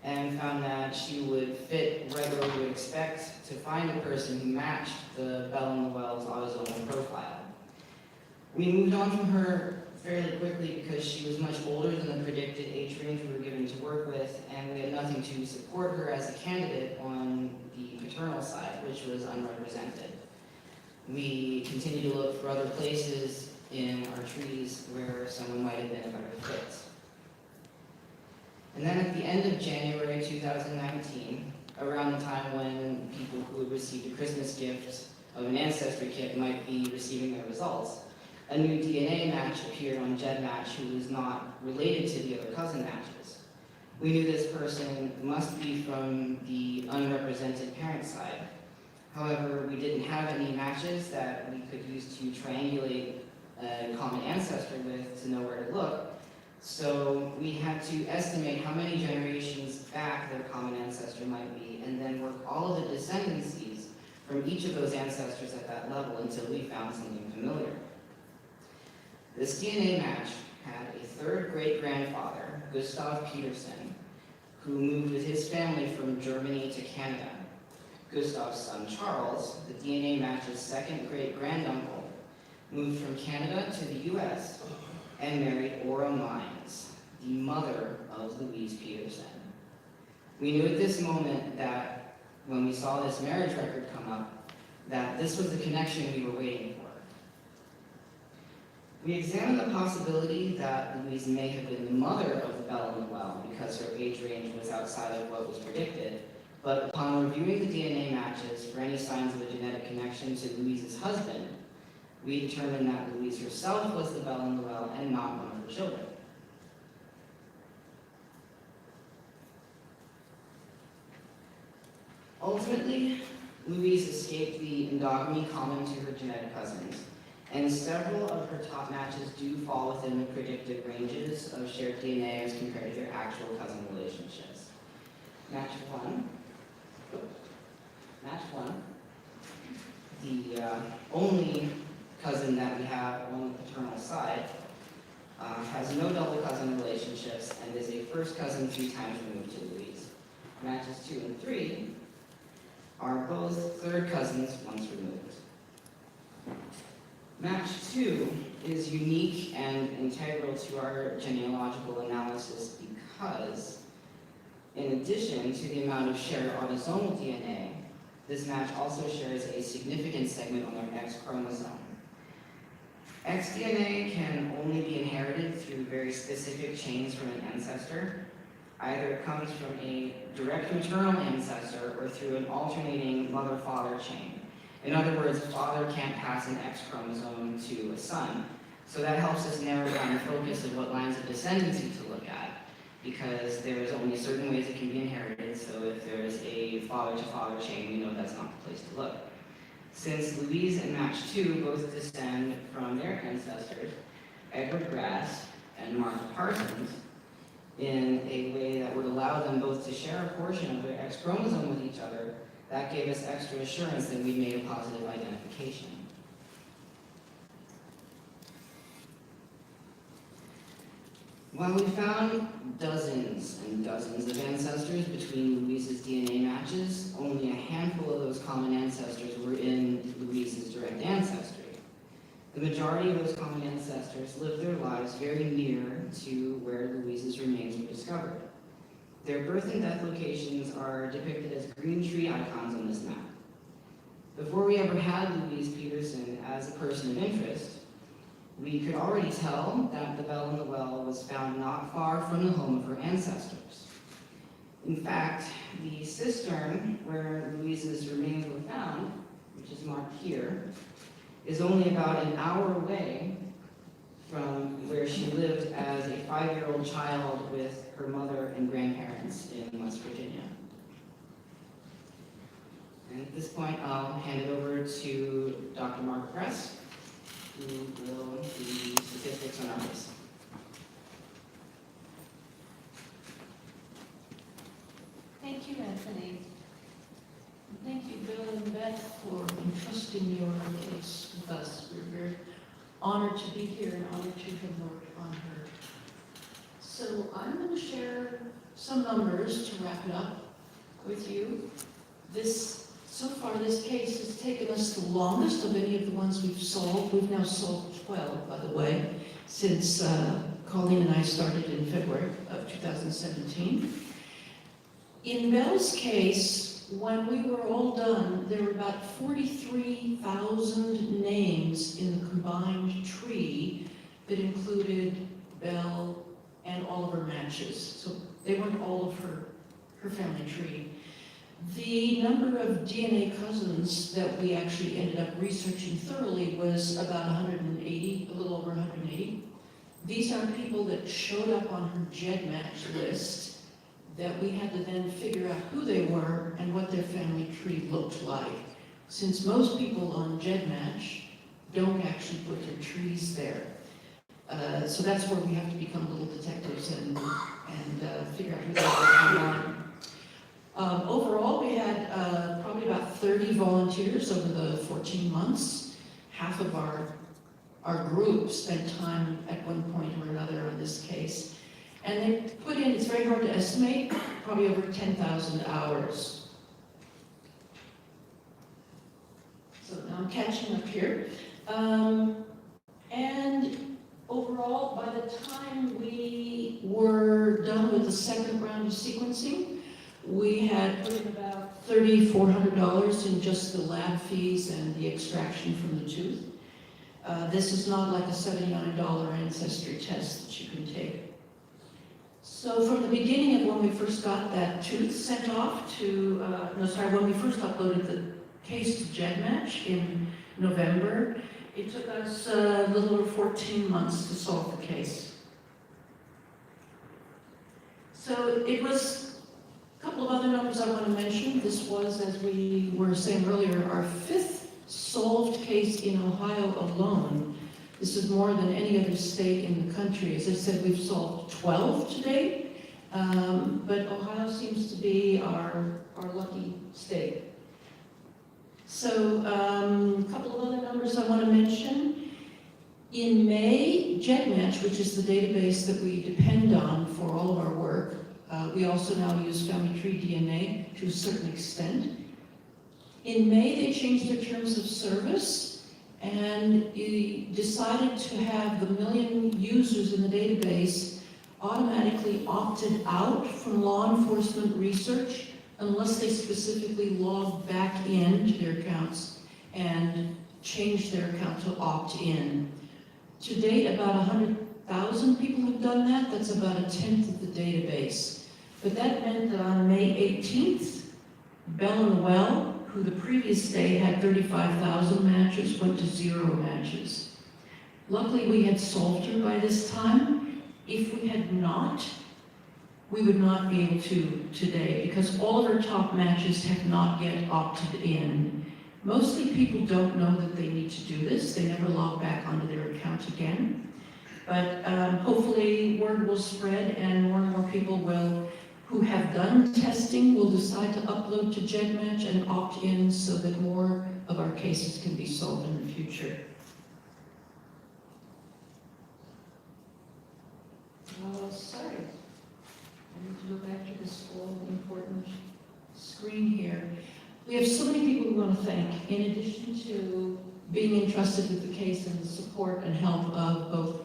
and found that she would fit right where we would expect to find a person who matched the Belle in the Wells autosomal profile. We moved on from her fairly quickly because she was much older than the predicted age range we were given to work with, and we had nothing to support her as a candidate on the paternal side, which was unrepresented. We continued to look for other places in our trees where someone might have been a better fit. And then at the end of January 2019, around the time when people who had received a Christmas gift of an ancestry kit might be receiving their results, a new DNA match appeared on GEDmatch who was not related to the other cousin matches. We knew this person must be from the unrepresented parent side. However, we didn't have any matches that we could use to triangulate a common ancestor with to know where to look. So we had to estimate how many generations back their common ancestor might be, and then work all of the descendancies from each of those ancestors at that level until we found something familiar. This DNA match had a third great-grandfather, Gustav Peterson, who moved with his family from Germany to Canada. Gustav's son, Charles, the DNA match's second great-granduncle, moved from Canada to the US and married Ora Mines, the mother of Louise Peterson. We knew at this moment that when we saw this marriage record come up, that this was the connection we were waiting for. We examined the possibility that Louise may have been the mother of the Belle in the Well because her age range was outside of what was predicted, but upon reviewing the DNA matches for any signs of a genetic connection to Louise's husband, we determined that Louise herself was the Belle in the Well and not one of her children. Ultimately, Louise escaped the endogamy common to her genetic cousins, and several of her top matches do fall within the predicted ranges of shared DNA as compared to their actual cousin relationships. Match one, the only cousin that we have on the paternal side, has no double cousin relationships and is a first cousin 3 times removed to Louise. Matches 2 and 3 are both third cousins once removed. Match 2 is unique and integral to our genealogical analysis because, in addition to the amount of shared autosomal DNA, this match also shares a significant segment on their X chromosome. X DNA can only be inherited through very specific chains from an ancestor. Either it comes from a direct maternal ancestor or through an alternating mother-father chain. In other words, a father can't pass an X chromosome to a son. So that helps us narrow down the focus of what lines of descendancy to look at, because there's only certain ways it can be inherited, so if there's a father-to-father chain, we know that's not the place to look. Since Louise and Match 2 both descend from their ancestors, Edward Grass and Martha Parsons, in a way that would allow them both to share a portion of their X chromosome with each other, that gave us extra assurance that we made a positive identification. While we found dozens and dozens of ancestors between Louise's DNA matches, only a handful of those common ancestors were in Louise's direct ancestry. The majority of those common ancestors lived their lives very near to where Louise's remains were discovered. Their birth and death locations are depicted as green tree icons on this map. Before we ever had Louise Peterson as a person of interest, We could already tell that the Belle in the well was found not far from the home of her ancestors. In fact, the cistern where Louise's remains were found, which is marked here, is only about an hour away from where she lived as a 5-year-old child with her mother and grandparents in West Virginia. And at this point, I'll hand it over to Dr. Mark Press, who will do statistics on our case. Thank you, Anthony. Thank you, Bill and Beth, for entrusting your case with us. We're very honored to be here and honored to have worked on her. So I'm going to share some numbers to wrap it up with you. So far, this case has taken us the longest of any of the ones we've solved. We've now solved 12, by the way, since Colleen and I started in February of 2017. In Belle's case, when we were all done, there were about 43,000 names in the combined tree that included Belle and all of her matches. So they weren't all of her family tree. The number of DNA cousins that we actually ended up researching thoroughly was about 180, a little over 180. These are people that showed up on her GEDmatch list that we had to then figure out who they were and what their family tree looked like. Since most people on GEDmatch don't actually put their trees there. So that's where we have to become little detectives and figure out who they are online. Overall, we had probably about 30 volunteers over the 14 months. Half of our group spent time at one point or another on this case. And they put in, it's very hard to estimate, probably over 10,000 hours. So now I'm catching up here. And overall, by the time we were done with the second round of sequencing, we had put in about $3,400 in just the lab fees and the extraction from the tooth. This is not like a $79 ancestry test that you can take. So from the beginning of when we first got that tooth sent off to, when we first uploaded the case to GEDmatch in November, it took us a little over 14 months to solve the case. So it was a couple of other numbers I want to mention. This was, as we were saying earlier, our 5th solved case in Ohio alone. This is more than any other state in the country. As I said, we've solved 12 to date, but Ohio seems to be our lucky state. So a couple of other numbers I want to mention. In May, GEDmatch, which is the database that we depend on for all of our work, we also now use family tree DNA to a certain extent. In May, they changed their terms of service and decided to have the 1 million users in the database automatically opted out from law enforcement research unless they specifically log back in to their accounts and change their account to opt in. To date, about 100,000 people have done that. That's about 1/10 of the database. But that meant that on May 18th, Belle in the Well, who the previous day had 35,000 matches, went to 0 matches. Luckily, we had solved her by this time. If we had not, we would not be able to today, because all of our top matches have not yet opted in. Mostly people don't know that they need to do this. They never log back onto their account again. But hopefully word will spread and more people who have done testing will decide to upload to GEDmatch and opt in so that more of our cases can be solved in the future. Sorry. I need to go back to this all-important screen here. We have so many people we want to thank, in addition to being entrusted with the case and the support and help of both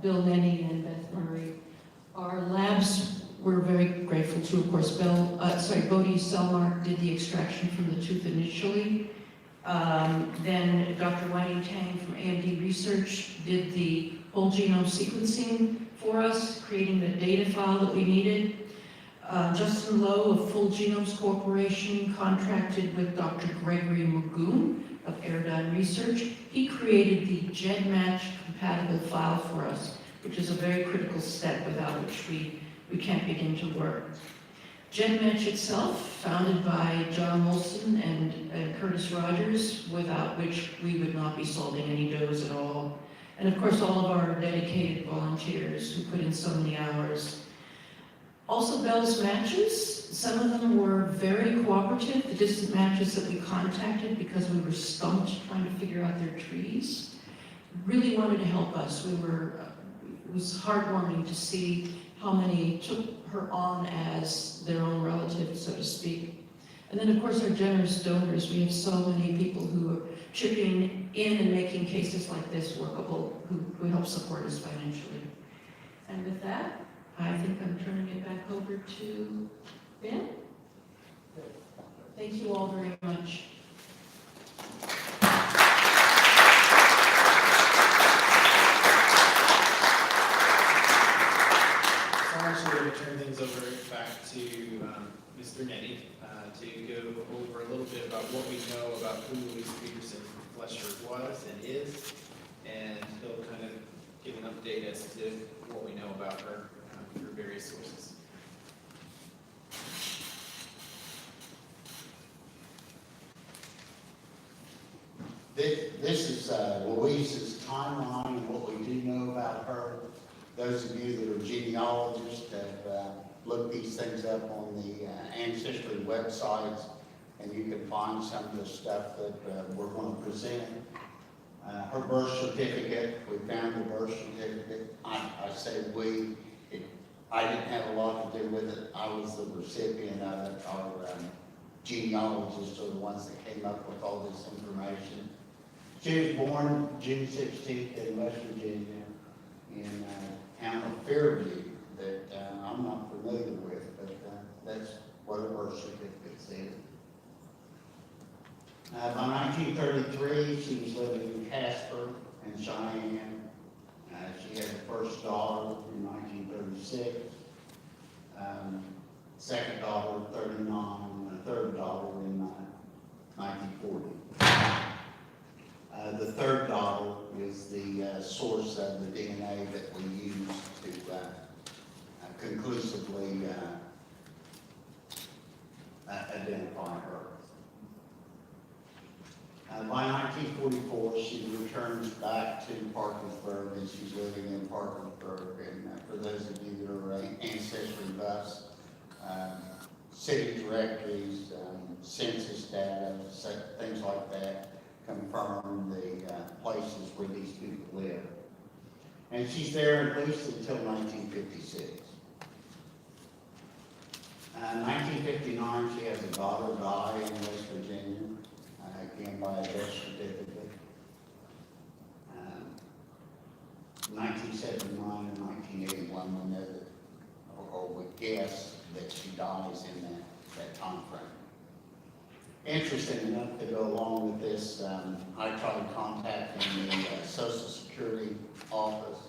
Bill Nenny and Beth Murray. Our labs we're very grateful to, of course. Bodie Selmark did the extraction from the tooth initially. Then Dr. Wang Tang from AMD Research did the whole genome sequencing for us, creating the data file that we needed. Justin Lowe of Full Genomes Corporation contracted with Dr. Gregory Magoon of Airdyne Research. He created the GEDmatch compatible file for us, which is a very critical step without which we can't begin to work. GEDmatch itself, founded by John Molson and Curtis Rogers, without which we would not be solving any DOs at all. And of course, all of our dedicated volunteers who put in so many hours. Also, Belle's matches, some of them were very cooperative. The distant matches that we contacted, because we were stumped trying to figure out their trees, really wanted to help us. It was heartwarming to see how many took her on as their own relative, so to speak. And then, of course, our generous donors. We have so many people who are chipping in and making cases like this workable, who help support us financially. And with that, I think I'm turning it back over to Ben. Thank you all very much. So I'm actually going to turn things over back to Mr. Nettie to go over a little bit about what we know about who Louise Peterson Flesher was and is, and he'll kind of give an update as to what we know about her through various sources. This is Louise's timeline and what we do know about her. Those of you that are genealogists have looked these things up on the ancestry websites, and you can find some of the stuff that we're going to present. Her birth certificate, we found the birth certificate. I say we, I didn't have a lot to do with it. I was the recipient of it. Our genealogists are the ones that came up with all this information. She was born June 16th in West Virginia in town of Fairview that I'm not familiar with, but that's what her birth certificate said. By 1933, she was living in Casper and Cheyenne. She had the first daughter in 1936, second daughter in 39, and a third daughter in 1940. The third daughter is the source of the DNA that we use to conclusively identify her. By 1944, she returns back to Parkersburg, and she's living in Parkersburg. And for those of you that are ancestry buffs, city directories, census data, things like that, confirm the places where these people live. And she's there at least until 1956. 1959, she has a daughter die in West Virginia, again by a death certificate. 1979 and 1981, we know that, or we guess that she dies in that time frame. Interesting enough, to go along with this, I tried contacting the Social Security office.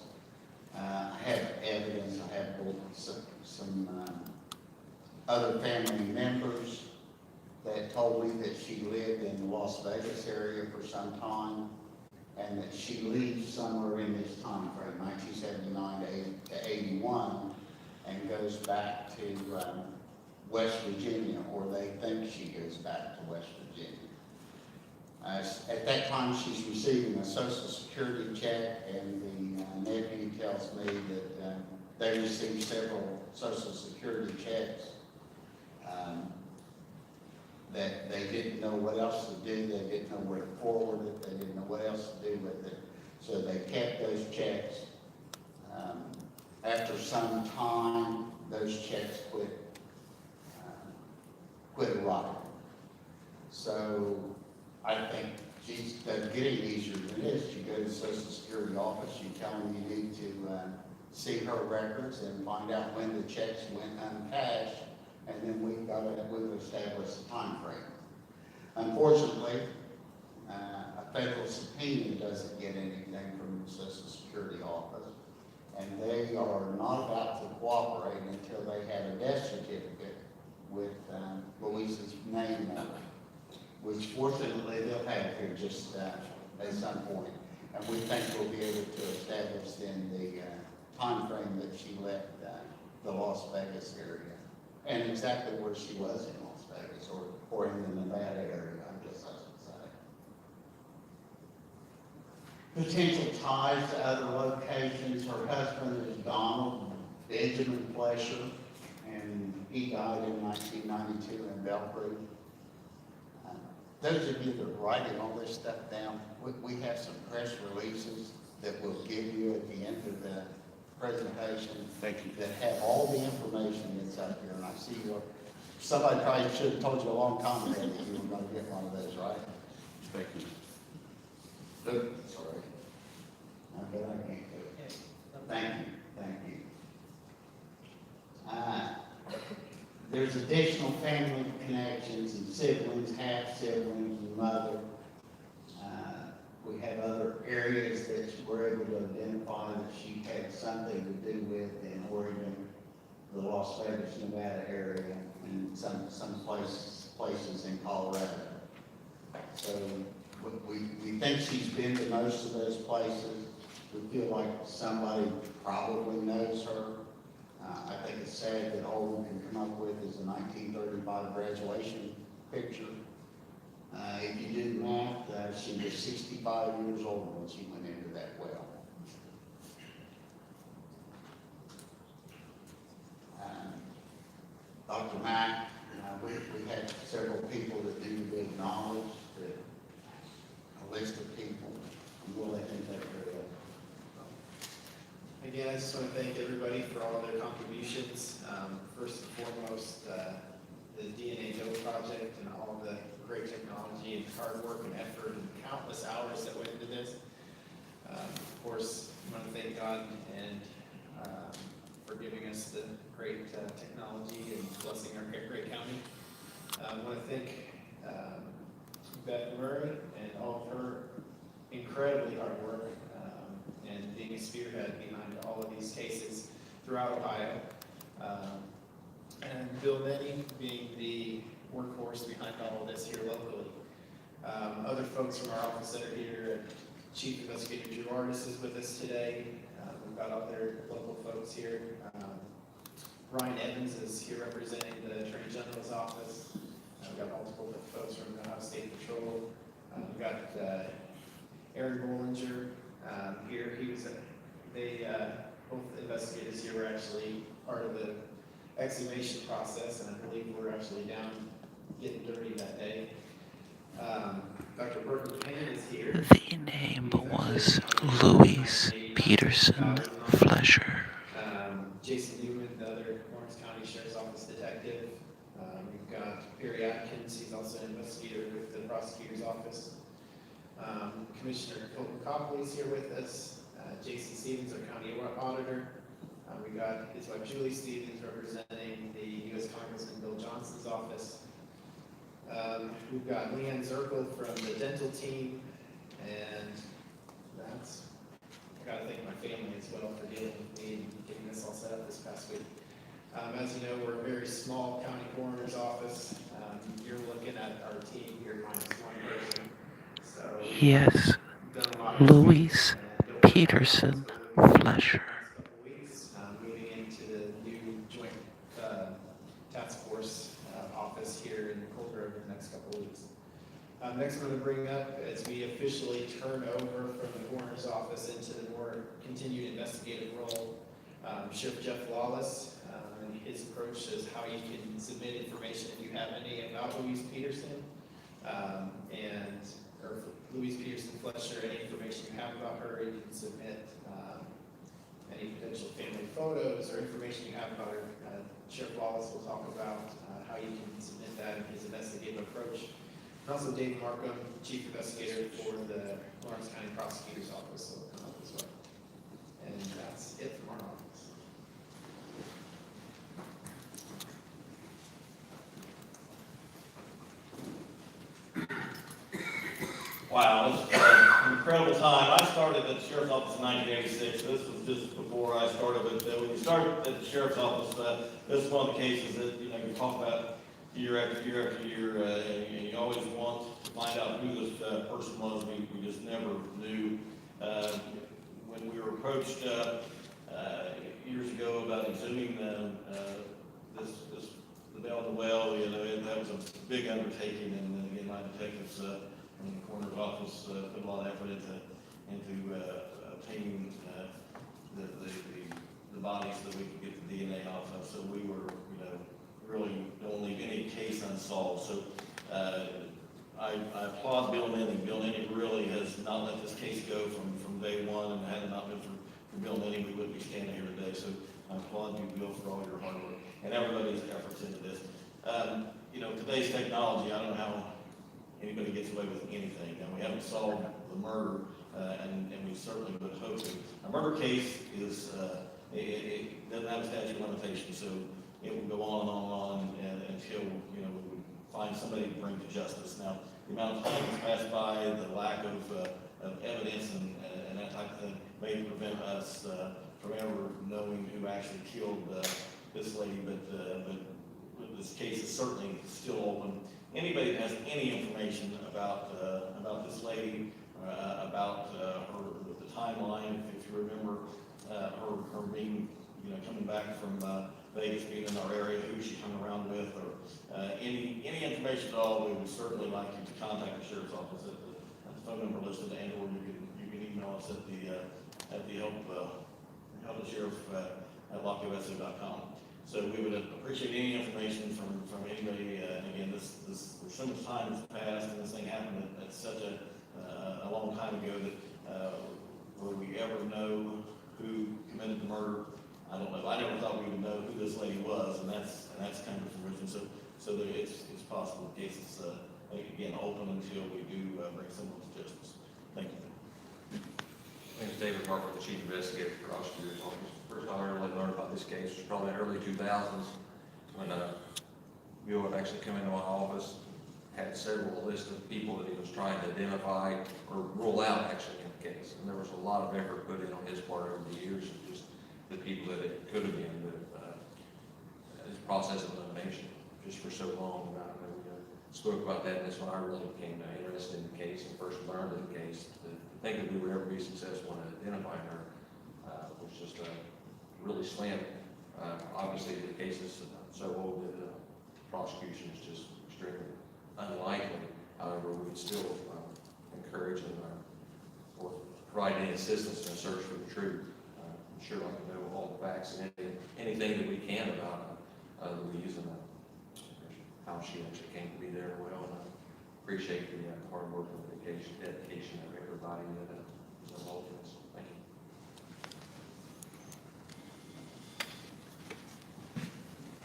I have evidence. I have some other family members that told me that she lived in the Las Vegas area for some time, and that she leaves somewhere in this time frame, 1979 to 81, and goes back to West Virginia, or they think she goes back to West Virginia. At that time, she's receiving a Social Security check, and the nephew tells me that they received several Social Security checks, that they didn't know what else to do. They didn't know where to forward it. They didn't know what else to do with it. So they kept those checks. After some time, those checks quit arriving. So I think she's getting easier than it is. You go to the Social Security office, you tell them you need to see her records and find out when the checks went uncashed, and then we've established a time frame. Unfortunately, a federal subpoena doesn't get anything from the Social Security office. And they are not about to cooperate until they have a death certificate with Louise's name on it, which fortunately they'll have here just at some point. And we think we'll be able to establish then the time frame that she left the Las Vegas area, and exactly where she was in Las Vegas, or in the Nevada area, I guess I should say. Potential ties to other locations. Her husband is Donald Benjamin Flesher, and he died in 1992 in Belle. Those of you that are writing all this stuff down, we have some press releases that we'll give you at the end of the presentation. Thank you. That have all the information that's up here, and I see somebody probably should have told you a long time ago that you were going to get one of those, right? Thank you. Sorry. I bet I can't do it. Thank you, thank you. There's additional family connections and siblings, half-siblings, and mother. We have other areas that we're able to identify that she had something to do with in Oregon, the Las Vegas, Nevada area, and some places in Colorado. So we think she's been to most of those places. We feel like somebody probably knows her. I think it's sad that all we can come up with is a 1935 graduation picture. If you do the math, she was 65 years old when she went into that well. Dr. Mack, we had several people that do the big knowledge, a list of people, and we'll let them take care of that. Again, I just want to thank everybody for all of their contributions. First and foremost, the DNA Doe project and all the great technology and hard work and effort and countless hours that went into this. Of course, I want to thank God and for giving us the great technology and blessing our great county. I want to thank Beth Murray and all of her incredibly hard work and being a spearhead behind all of these cases throughout Ohio. And Bill Nettie being the workhorse behind all of this here locally. Other folks from our office that are here, Chief Investigator Drew Artis is with us today. We've got other local folks here. Ryan Evans is here representing the Attorney General's office. We've got multiple folks from the Ohio State Patrol. We've got Aaron Bollinger here. Both investigators here were actually part of the exhumation process, and I believe we're actually down getting dirty that day. Dr. Burger Payne is here. The name was Louise Peterson Flesher. Jason Newman, the other Lawrence County Sheriff's Office detective. We've got Perry Atkins, he's also an investigator with the prosecutor's office. Commissioner Colton Copley is here with us. Jason Stevens, our county auditor. We got his wife Julie Stevens representing the U.S. Congressman Bill Johnson's office. We've got Leanne Zirkle from the dental team, and I got to thank my family as well for dealing with me and getting this all set up this past week. As you know, we're a very small county coroner's office. You're looking at our team here minus one person. So Yes, Louise Peterson Flesher. Moving into the new joint task force office here in Cold Grove in the next couple of weeks. Next, I'm going to bring up as we officially turn over from the coroner's office into the more continued investigative role, Sheriff Jeff Lawless and his approach is how you can submit information if you have any about Louise Peterson or Louise Peterson Flesher, any information you have about her, you can submit any potential family photos or information you have about her. Sheriff Wallace will talk about how you can submit that in his investigative approach. And also Dave Markham, Chief Investigator for the Lawrence County Prosecutor's Office, will come up as well. And that's it from our office. Wow, it's an incredible time. I started at the sheriff's office in 1986. This was just before I started. But when you start at the sheriff's office, this is one of the cases that you talk about year after year after year, and you always want to find out who this person was. We just never knew. When we were approached years ago about exhuming the Belle and the Well, that was a big undertaking, and again, my detectives in the coroner's office put a lot of effort into obtaining the bodies so that we could get the DNA off of. So we were, really don't leave any case unsolved. So I applaud Bill Nenny. Bill Nenny really has not let this case go from day one, and had it not been for Bill Nenny, we wouldn't be standing here today. So I applaud you, Bill, for all your hard work and everybody's efforts into this. Today's technology, I don't know how anybody gets away with anything. Now, we haven't solved the murder, and we certainly would hope to. A murder case is, it doesn't have a statute of limitations, so it will go on and on until, we would find somebody to bring to justice. Now, the amount of time that's passed by, the lack of evidence and that type of thing may prevent us from ever knowing who actually killed this lady, but this case is certainly still open. Anybody that has any information about this lady, about the timeline, if you remember her being, coming back from Vegas, being in our area, who she hung around with, or any information at all, we would certainly like you to contact the sheriff's office at the phone number listed, and or you can email us at the help the sheriff at lockyosa.com. So we would appreciate any information from anybody. And again, there's so much time has passed, and this thing happened at such a long time ago that will we ever know who committed the murder? I don't know. I never thought we would know who this lady was, and that's kind of the reason. So that it's possible the case is again open until we do bring someone to justice. Thank you. My name is David Harper, the Chief Investigator for Prosecutor's Office. First I really learned about this case was probably in the early 2000s when Bill had actually come into my office, had several lists of people that he was trying to identify or rule out actually in the case. And there was a lot of effort put in on his part over the years of just the people that it could have been, but his process of elimination just for so long. We spoke about that, and that's when I really became interested in the case and first learned of the case. To think that we would ever be successful in identifying her was just really slim. Obviously, the case is so old that prosecution is just extremely unlikely. However, we would still encourage and or provide any assistance in a search for the truth. I'm sure like to know all the facts and anything that we can about Louise and how she actually came to be there. Well, and I appreciate the hard work and dedication of everybody that is involved in this. Thank you.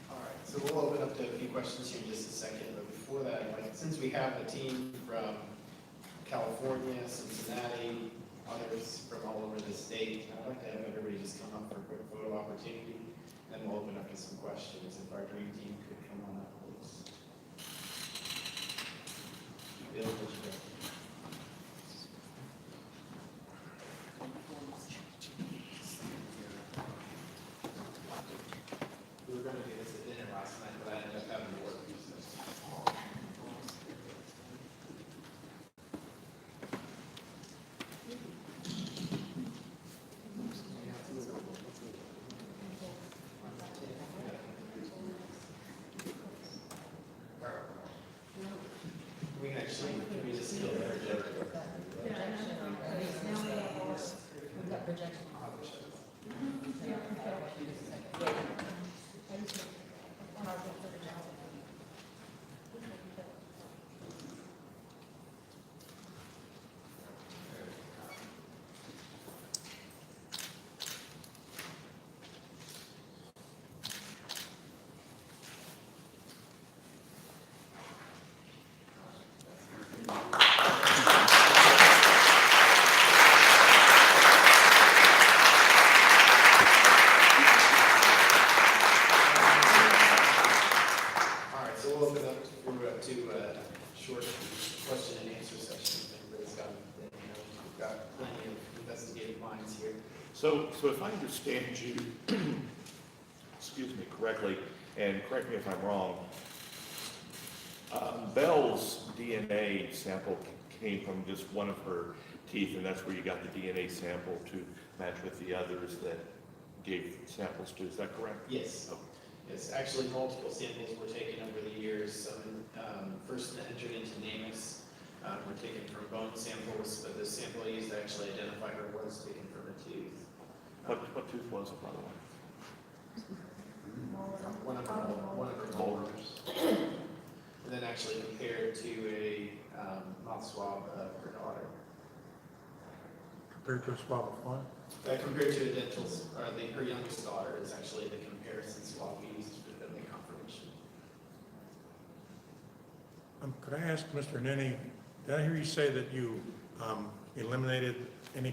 All right, so we'll open up to a few questions here in just a second, but before that, since we have a team from California, Cincinnati, others from all over the state, I'd like to have everybody just come up for a quick photo opportunity, and then we'll open up to some questions. If our dream team could come on up, please. Bill, would you go? We were going to do this at dinner last night, but I ended up having to work. We can actually, can we just go there? So if I understand you, excuse me, correctly, and correct me if I'm wrong, Belle's DNA sample came from just one of her teeth, and that's where you got the DNA sample to match with the others that gave samples to, is that correct? Yes. Yes, actually multiple samples were taken over the years. Some first entered into NamUs were taken from bone samples, but the sample used to actually identify her was taken from a tooth. What tooth was it, by the way? One of her molars. And then actually compared to a mouth swab of her daughter. Compared to a swab of what? Compared to a dental, her youngest daughter is actually the comparison swab we used for the confirmation. Could I ask Mr. Nenny, did I hear you say that you eliminated any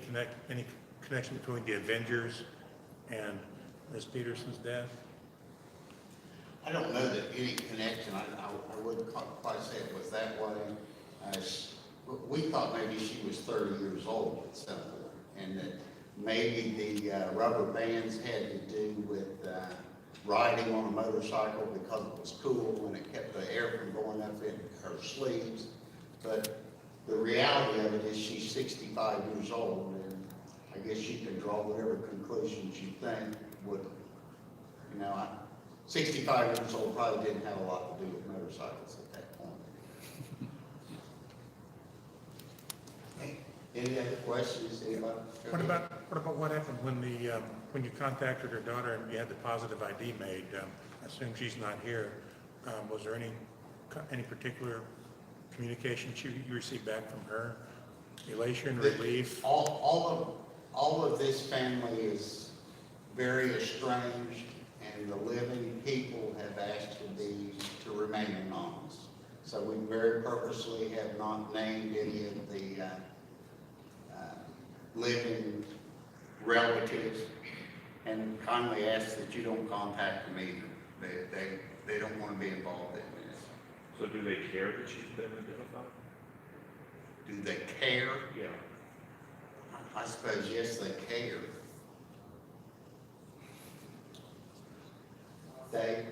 connection between the Avengers and Ms. Peterson's death? I don't know that any connection, I wouldn't quite say it was that way. We thought maybe she was 30 years old at some point, and that maybe the rubber bands had to do with riding on a motorcycle because it was cool and it kept the air from going up in her sleeves. But the reality of it is she's 65 years old, and I guess you can draw whatever conclusions you think would, 65 years old probably didn't have a lot to do with motorcycles at that point. Any other questions, anybody? What about what happened when you contacted her daughter and you had the positive ID made? I assume she's not here. Was there any particular communication you received back from her? Elation, relief? All of this family is very estranged, and the living people have asked to remain anonymous. So we very purposely have not named any of the living relatives, and kindly ask that you don't contact them either. They don't want to be involved in this. So do they care that she's been identified? Do they care? Yeah. I suppose, yes, they care. Dave?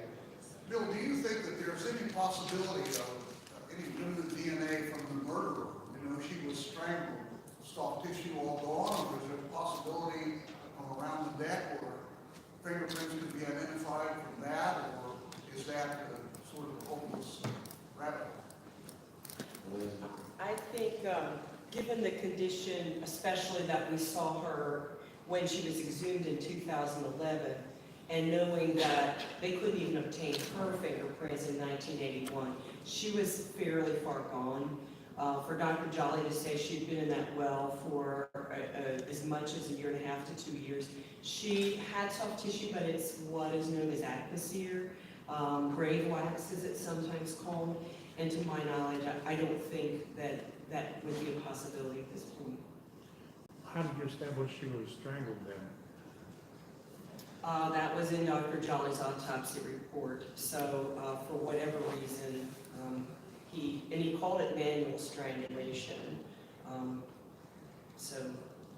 Bill, do you think that there's any possibility of any limited DNA from the murderer? She was strangled, soft tissue all gone, or is there a possibility from around the neck where fingerprints could be identified from that, or is that sort of a hopeless rabbit hole? I think, given the condition, especially that we saw her when she was exhumed in 2011, and knowing that they couldn't even obtain her fingerprints in 1981, she was fairly far gone. For Dr. Jolly to say she'd been in that well for as much as 1.5 to 2 years, she had soft tissue, but it's what is known as atmosphere, grave wax as it's sometimes called. And to my knowledge, I don't think that would be a possibility at this point. How did you establish she was strangled then? That was in Dr. Jolly's autopsy report. So for whatever reason, he called it manual strangulation. So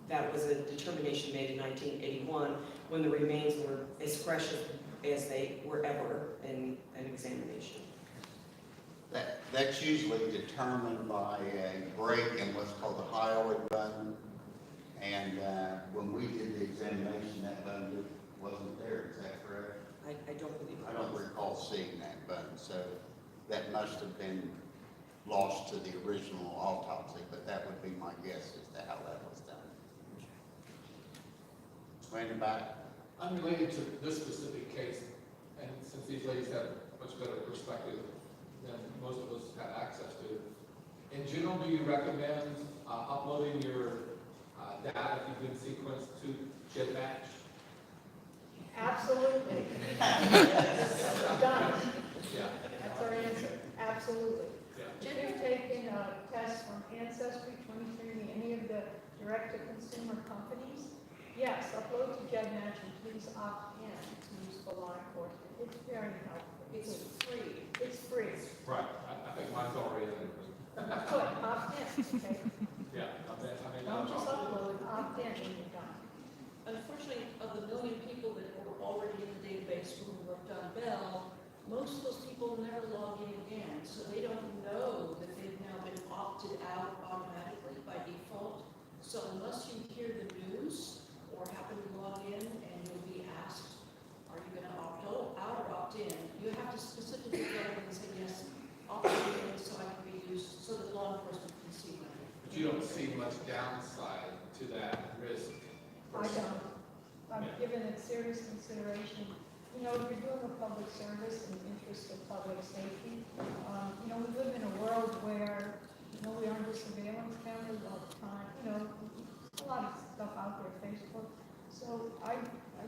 that was a determination made in 1981 when the remains were as fresh as they were ever in an examination. That's usually determined by a break in what's called the hyoid button. And when we did the examination, that button wasn't there. Is that correct? I don't believe it. I don't recall seeing that button, so that must have been lost to the original autopsy, but that would be my guess as to how that was done. Randy back. Unrelated to this specific case, and since these ladies have much better perspective than most of us have access to, in general, do you recommend uploading your data if you've been sequenced to GenMatch? Absolutely. Done. Yeah. That's our answer. Absolutely. Yeah. If you're taking tests from Ancestry, 23andMe, any of the direct-to-consumer companies, yes, upload to GenMatch and please opt in to use for law enforcement. It's very helpful. It's free. It's free. Right. I think mine's already in. Good, opt in, okay? Yeah. I mean, Don't just upload, opt in when you're done. of the million people that were already in the database when we worked on Belle, most of those people never log in again, so they don't know that they've now been opted out automatically by default. So unless you hear the news or happen to log in and you'll be asked, are you gonna opt out or opt in? You have to specifically go in and say, yes, opt in so I can be used, so that law enforcement can see my. But you don't see much downside to that risk? I don't. I've given it serious consideration. You know, if you're doing a public service in the interest of public safety, you know, we live in a world where, you know, we are under surveillance cameras all the time. You know, there's a lot of stuff out there, Facebook. So I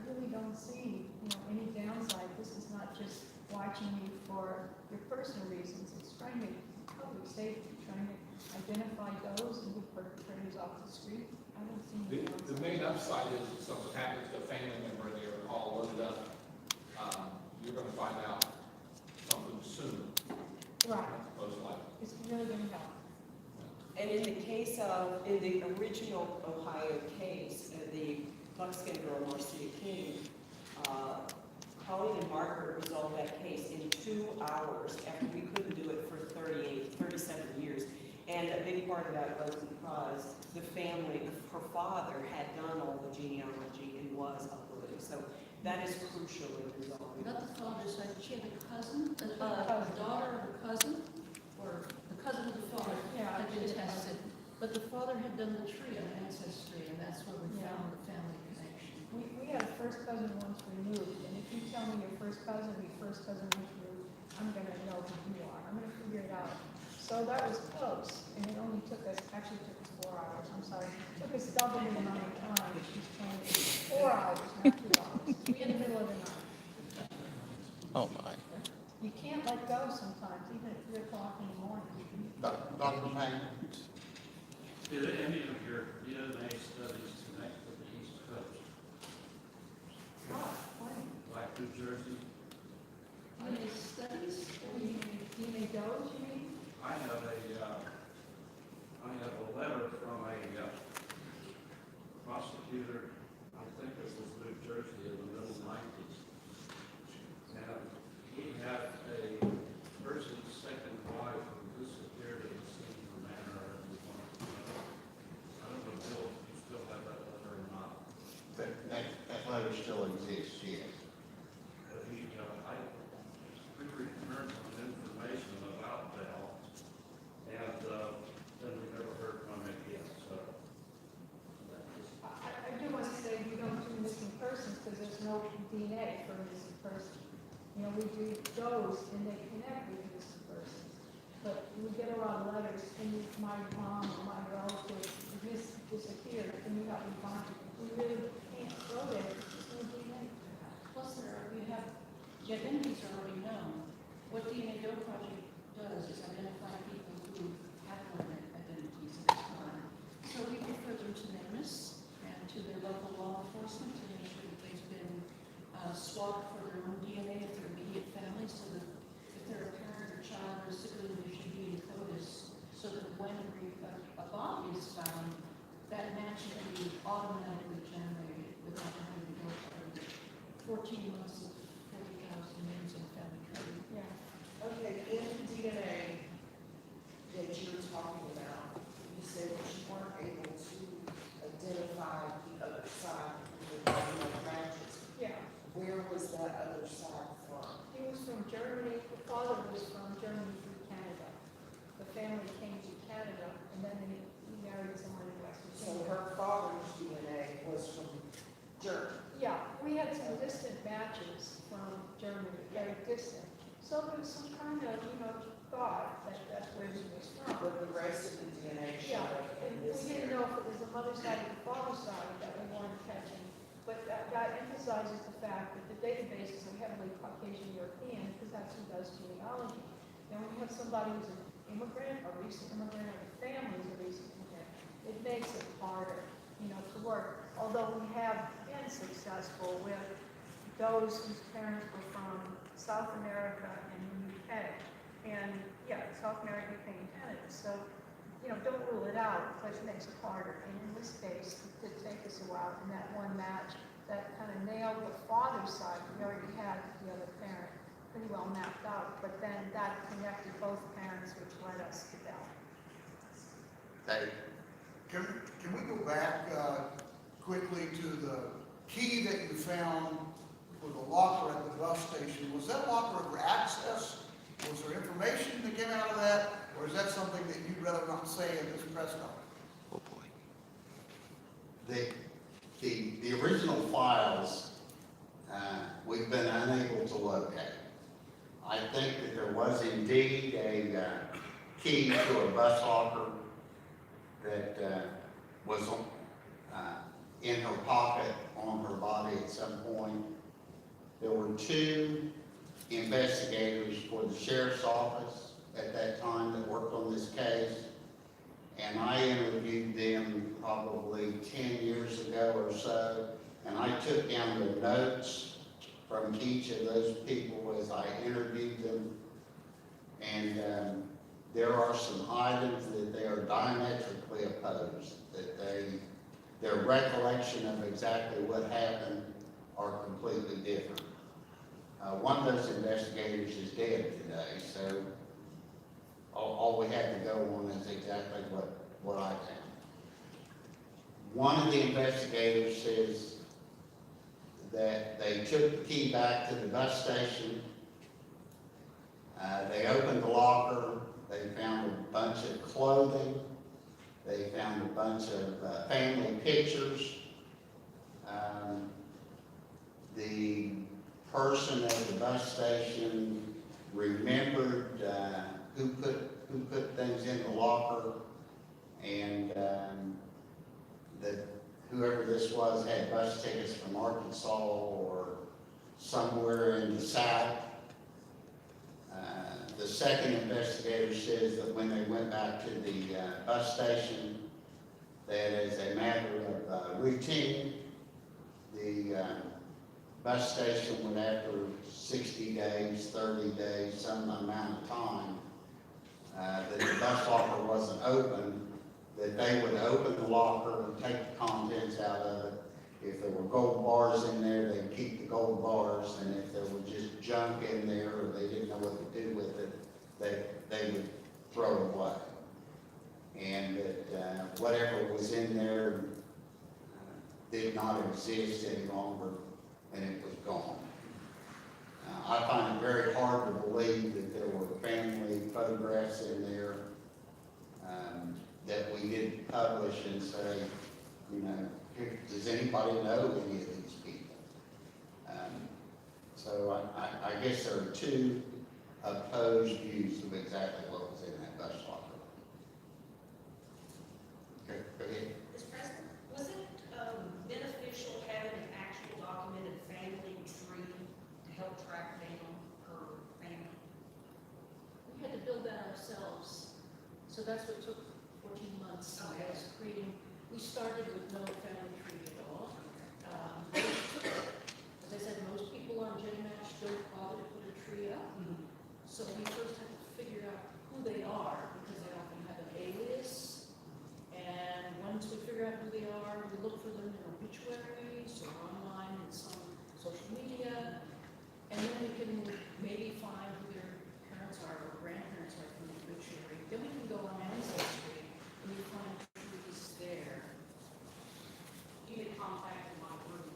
really don't see, you know, any downside. This is not just watching you for your personal reasons. It's trying to public safety, trying to identify those and get perpetrators off the street. I don't see any downside. The main upside is if something happens to a family member and they're all loaded up, you're gonna find out something soon, Right. most likely. It's really going to help. And in the case of, in the original Ohio case, the Buckskin girl, Marcia King, Colleen and Margaret resolved that case in 2 hours after we couldn't do it for 37 years. And a big part of that was because the family, her father had done all the genealogy and was uploading. So that is crucial in resolving. Not the father's side, she had a cousin, a daughter of a cousin, or the cousin of the father Yeah, had been she did. tested. But the father had done the tree on Ancestry, and that's where we found the family connection. We had a first cousin once removed, and if you tell me your first cousin once removed, I'm gonna know who you are. I'm gonna figure it out. So that was close, and it only took us, actually took us 4 hours, I'm sorry. It took us double the amount of time. She's playing 4 hours, not 2 hours, in the middle of the night. Oh, my. You can't let go sometimes, even at 3 o'clock in the morning. Dr. Payne? Did any of your DNA studies connect with the East Coast, Oh, funny. like New Jersey? DNA studies, DNA goes, you mean? I have a letter from a prosecutor, I think it was New Jersey in the middle 90s. And he had a person's second wife who disappeared in a singular manner. I don't know if you still have that letter or not. That letter still exists, yes. But we returned some information about Belle, and then we never heard from him again, so. that was- I do want to say we don't do missing persons because there's no DNA for a missing person. You know, we do those and they connect with the missing persons. But we get a lot of letters, and my mom or my relative disappeared, and we got to find it. We really can't go there, there's no DNA. plus you have identities are already known. What DNA Go Project does is identify people who have known identities at this time. So we refer them to NAMIS and to their local law enforcement to make sure that they've been swabbed for their own DNA of their immediate family, so that if they're a parent or child or sibling, there should be a CODIS, so that when a body is found, that match can be automatically generated without having to go through 14 months of 40,000 names in family tree. Yeah. Okay, in the DNA that you're talking about, you said that you weren't able to identify the other side of the branches. Yeah. Where was that other side from? He was from Germany, the father was from Germany through Canada. The family came to Canada, and then he married someone in Western So Canada. her father's DNA was from Germany. Yeah, we had some distant matches from Germany, very distant. So there was some kind of, you know, thought that that's where he was from. But the rest of the DNA Yeah, showed up and in we this didn't area. know if it was the mother's side or the father's side that we weren't catching. But that emphasizes the fact that the databases are heavily Caucasian European, because that's who does genealogy. Now, when you have somebody who's an immigrant, a recent immigrant, or the family is a recent immigrant, it makes it harder, you know, to work. Although we have been successful with those whose parents were from South America and the UK. And, yeah, South America, UK, and Canada. So, you know, don't rule it out, because it makes it harder. And in this case, it did take us a while, and that one match, that kind pretty well mapped out, but then that connected both parents, which led us to Belle. They, Can we go back quickly to the key that you found for the locker at the bus station? Was that locker for access? Was there information that came out of that? Or is that something that you'd rather not say in this press conference? Oh, boy. the original files, we've been unable to locate. I think that there was indeed a key to a bus locker that was in her pocket on her body at some point. There were two investigators for the sheriff's office at that time that worked on this case, and I interviewed them probably 10 years ago or so, and I took down the notes from each of those people as I interviewed them, and there are some items that they are diametrically opposed, that their recollection of exactly what happened are completely different. One of those investigators is dead today, so all we had to go on is exactly what I found. One of the investigators says that they took the key back to the bus station. They opened the locker. They found a bunch of clothing. They found a bunch of family pictures. The person at the bus station remembered who put things in the locker, and that whoever this was had bus tickets from Arkansas or somewhere in the South. The second investigator says that when they went back to the bus station, that as a matter of routine, the bus station would, after 60 days, 30 days, some amount of time, that the bus locker wasn't open, that they would open the locker and take the contents out of it. If there were gold bars in there, they'd keep the gold bars, and if there were just junk in there or they didn't know what to do with it, they would throw it away. And that whatever was in there did not exist any longer, and it was gone. I find it very hard to believe that there were family photographs in there that we didn't publish and say, you know, does anybody know any of these people? So I guess there are two opposed views of exactly what was in that bus locker. Okay, go ahead. Mr. President, was it beneficial having an actual documented family tree to help track down her family? We had to build that ourselves, so that's what took 14 months. Okay. Was creating. We started with no family tree at all. As I said, most people on Genealogical don't bother to put a tree up. So we first had to figure out who they are, because they often have an alias. And once we figure out who they are, we look for them in obituaries or online in some social media. And then we can maybe find who their parents are or grandparents are from the obituary. Then we can go on Ancestry and we find trees there. You had contacted my group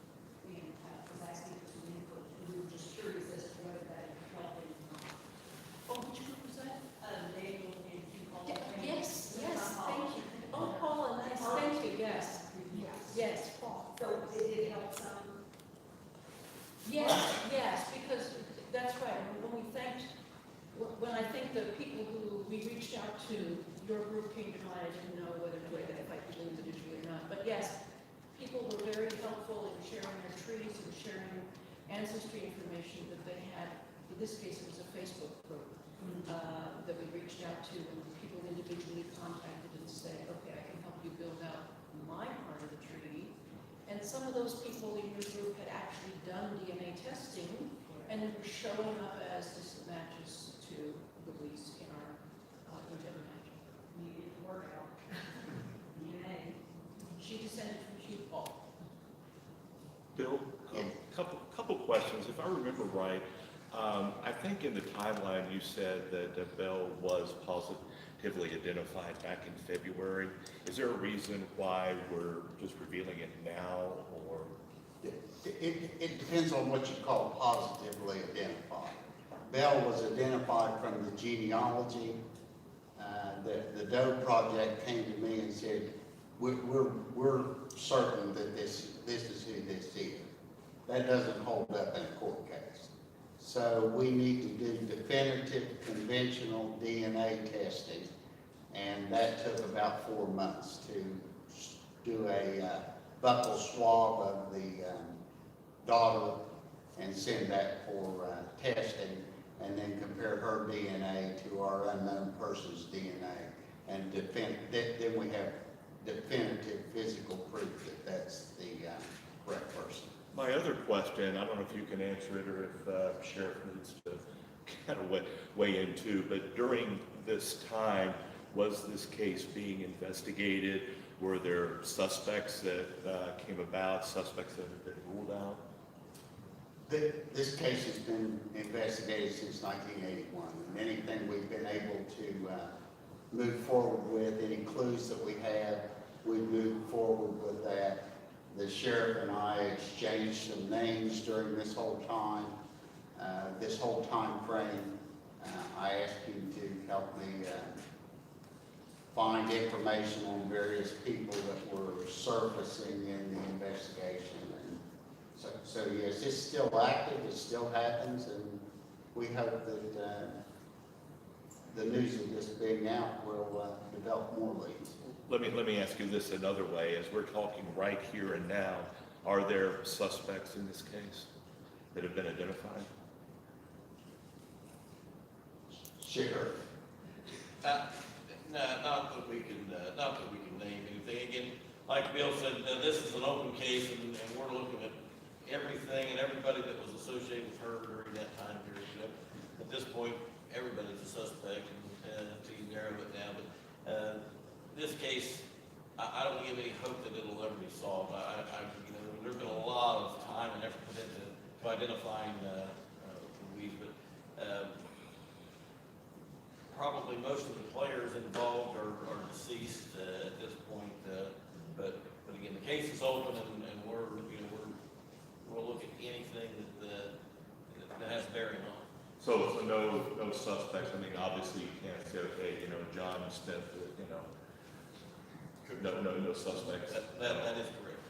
and was asking for some input. We were just curious as to whether that helped or not. Oh, which group was that? Daniel and you called. Yes, thank you. Oh, Paula, nice, thank you, yes. Yes, Paul. So did it help some? Yes, because that's right, when I think the people who we reached out to, your group came to mind, I didn't know whether to identify people individually or not, but yes, people were very helpful in sharing their trees and sharing ancestry information that they had. In this case, it was a Facebook group that we reached out to, and people individually contacted and said, okay, I can help you build out my part of the tree. And some of those people in your group had actually done DNA testing and were showing up as distant matches to Louise in our Genealogical. Needed to work out. DNA. She descended from Hugh Paul. Bill, couple questions. If I remember right, I think in the timeline you said that Belle was positively identified back in February. Is there a reason why we're just revealing it now, or? It depends on what you call positively identified. Belle was identified from the genealogy. The Doe project came to me and said, we're certain that this is who this is. That doesn't hold up in a court case. So we need to do definitive conventional DNA testing, and that took about 4 months to do a buccal swab of the daughter and send that for testing, and then compare her DNA to our unknown person's DNA, and then we have definitive physical proof that that's the correct person. My other question, I don't know if you can answer it or if Sheriff needs to kind of weigh in too, but during this time, was this case being investigated? Were there suspects that came about, suspects that have been ruled out? This case has been investigated since 1981, and anything we've been able to move forward with, any clues that we have, we've moved forward with that. The sheriff and I exchanged some names during this whole time frame. I asked him to help me find information on various people that were surfacing in the investigation. And so yes, it's still active, it still happens, and we hope that the news of this being out will develop more leads. Let me ask you this another way. As we're talking right here and now, are there suspects in this case that have been identified? Sure. No, not that we can name anything. Again, like Bill said, this is an open case, and we're looking at everything and everybody that was associated with her during that time period. You know, at this point, everybody's a suspect, and until you narrow it down. But this case, I don't give any hope that it'll ever be solved. You know, there's been a lot of time and effort put into identifying Louise, but probably most of the players involved are deceased at this point. But again, the case is open, and we'll look at anything that has bearing on it. So no suspects. I mean, obviously you can't say, okay, you know, John Smith, you know, no suspects. That is correct.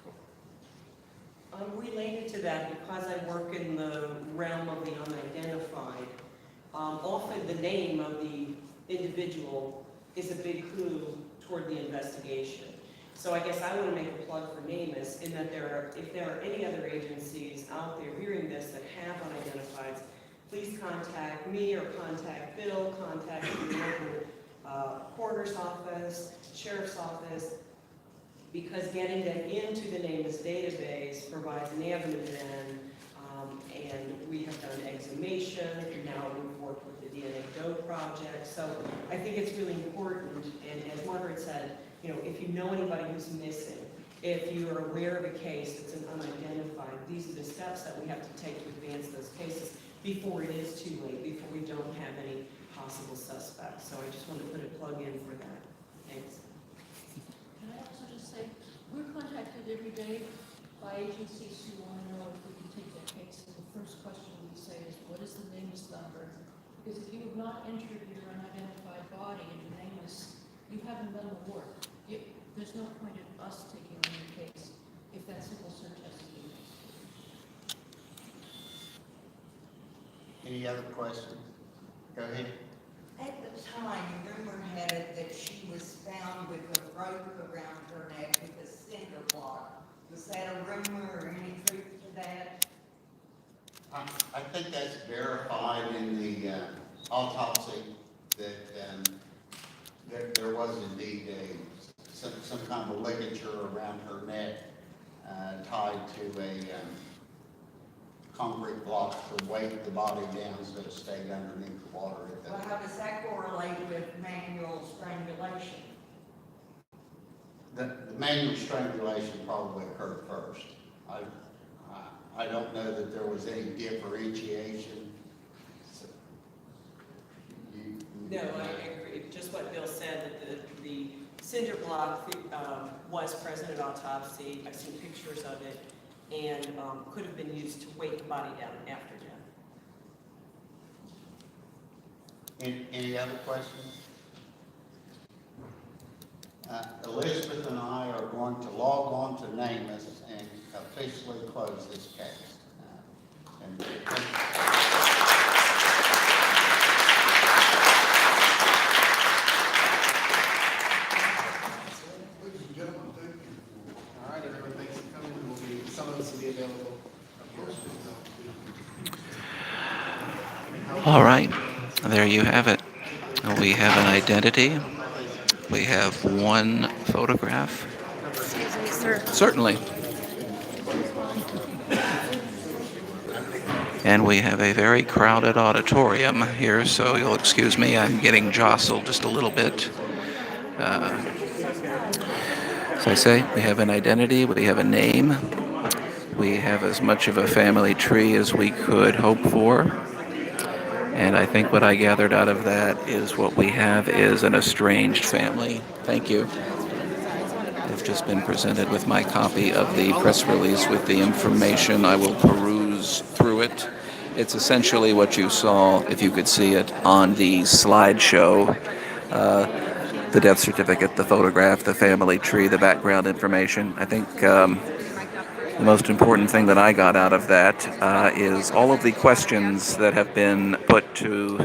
Related to that, because I work in the realm of the unidentified, often the name of the individual is a big clue toward the investigation. So I guess I want to make a plug for NamUs in that if there are any other agencies out there hearing this that have unidentifieds, please contact me or contact Bill, contact the local coroner's office, sheriff's office, because getting them into the NamUs database provides an avenue then, and we have done exhumation, and now we've worked with the DNA Doe project. So I think it's really important, and as Margaret said, you know, if you know anybody who's missing, if you are aware of a case that's an unidentified, these are the steps that we have to take to advance those cases before it is too late, before we don't have any possible suspects. So I just want to put a plug in for that. Thanks. Can I also just say, we're contacted every day by agencies who want to know if we can take their case. And the first question we say is, what is the NamUs number? Because if you have not entered your unidentified body into NamUs, you haven't done the work. There's no point in us taking on your case if that simple search has to be made. Any other questions? Go ahead. At the time, rumor had it that she was found with a rope around her neck with a cinder block. Was that a rumor or any truth to that? I think that's verified in the autopsy that there was indeed some kind of ligature around her neck tied to a concrete block to weight the body down so it stayed underneath the water. Well, how does that correlate with manual strangulation? The manual strangulation probably occurred first. I don't know that there was any differentiation No, I agree, just what Bill said, that the cinder block was present at autopsy. I've seen pictures of it, and could have been used to weight the body down after death. Any other questions? Elizabeth and I are going to log on to NamUs and officially close this case. Ladies and gentlemen, thank you. All right, everyone, thanks for coming. Some of us will be available. All right, there you have it. We have an identity. We have one photograph. Excuse me, sir. Certainly. And we have a very crowded auditorium here, so you'll excuse me, I'm getting jostled just a little bit. As I say, we have an identity, we have a name, we have as much of a family tree as we could hope for. And I think what I gathered out of that is what we have is an estranged family. Thank you. I've just been presented with my copy of the press release with the information. I will peruse through it. It's essentially what you saw, if you could see it, on the slideshow. The death certificate, the photograph, the family tree, the background information. I think the most important thing that I got out of that is all of the questions that have been put to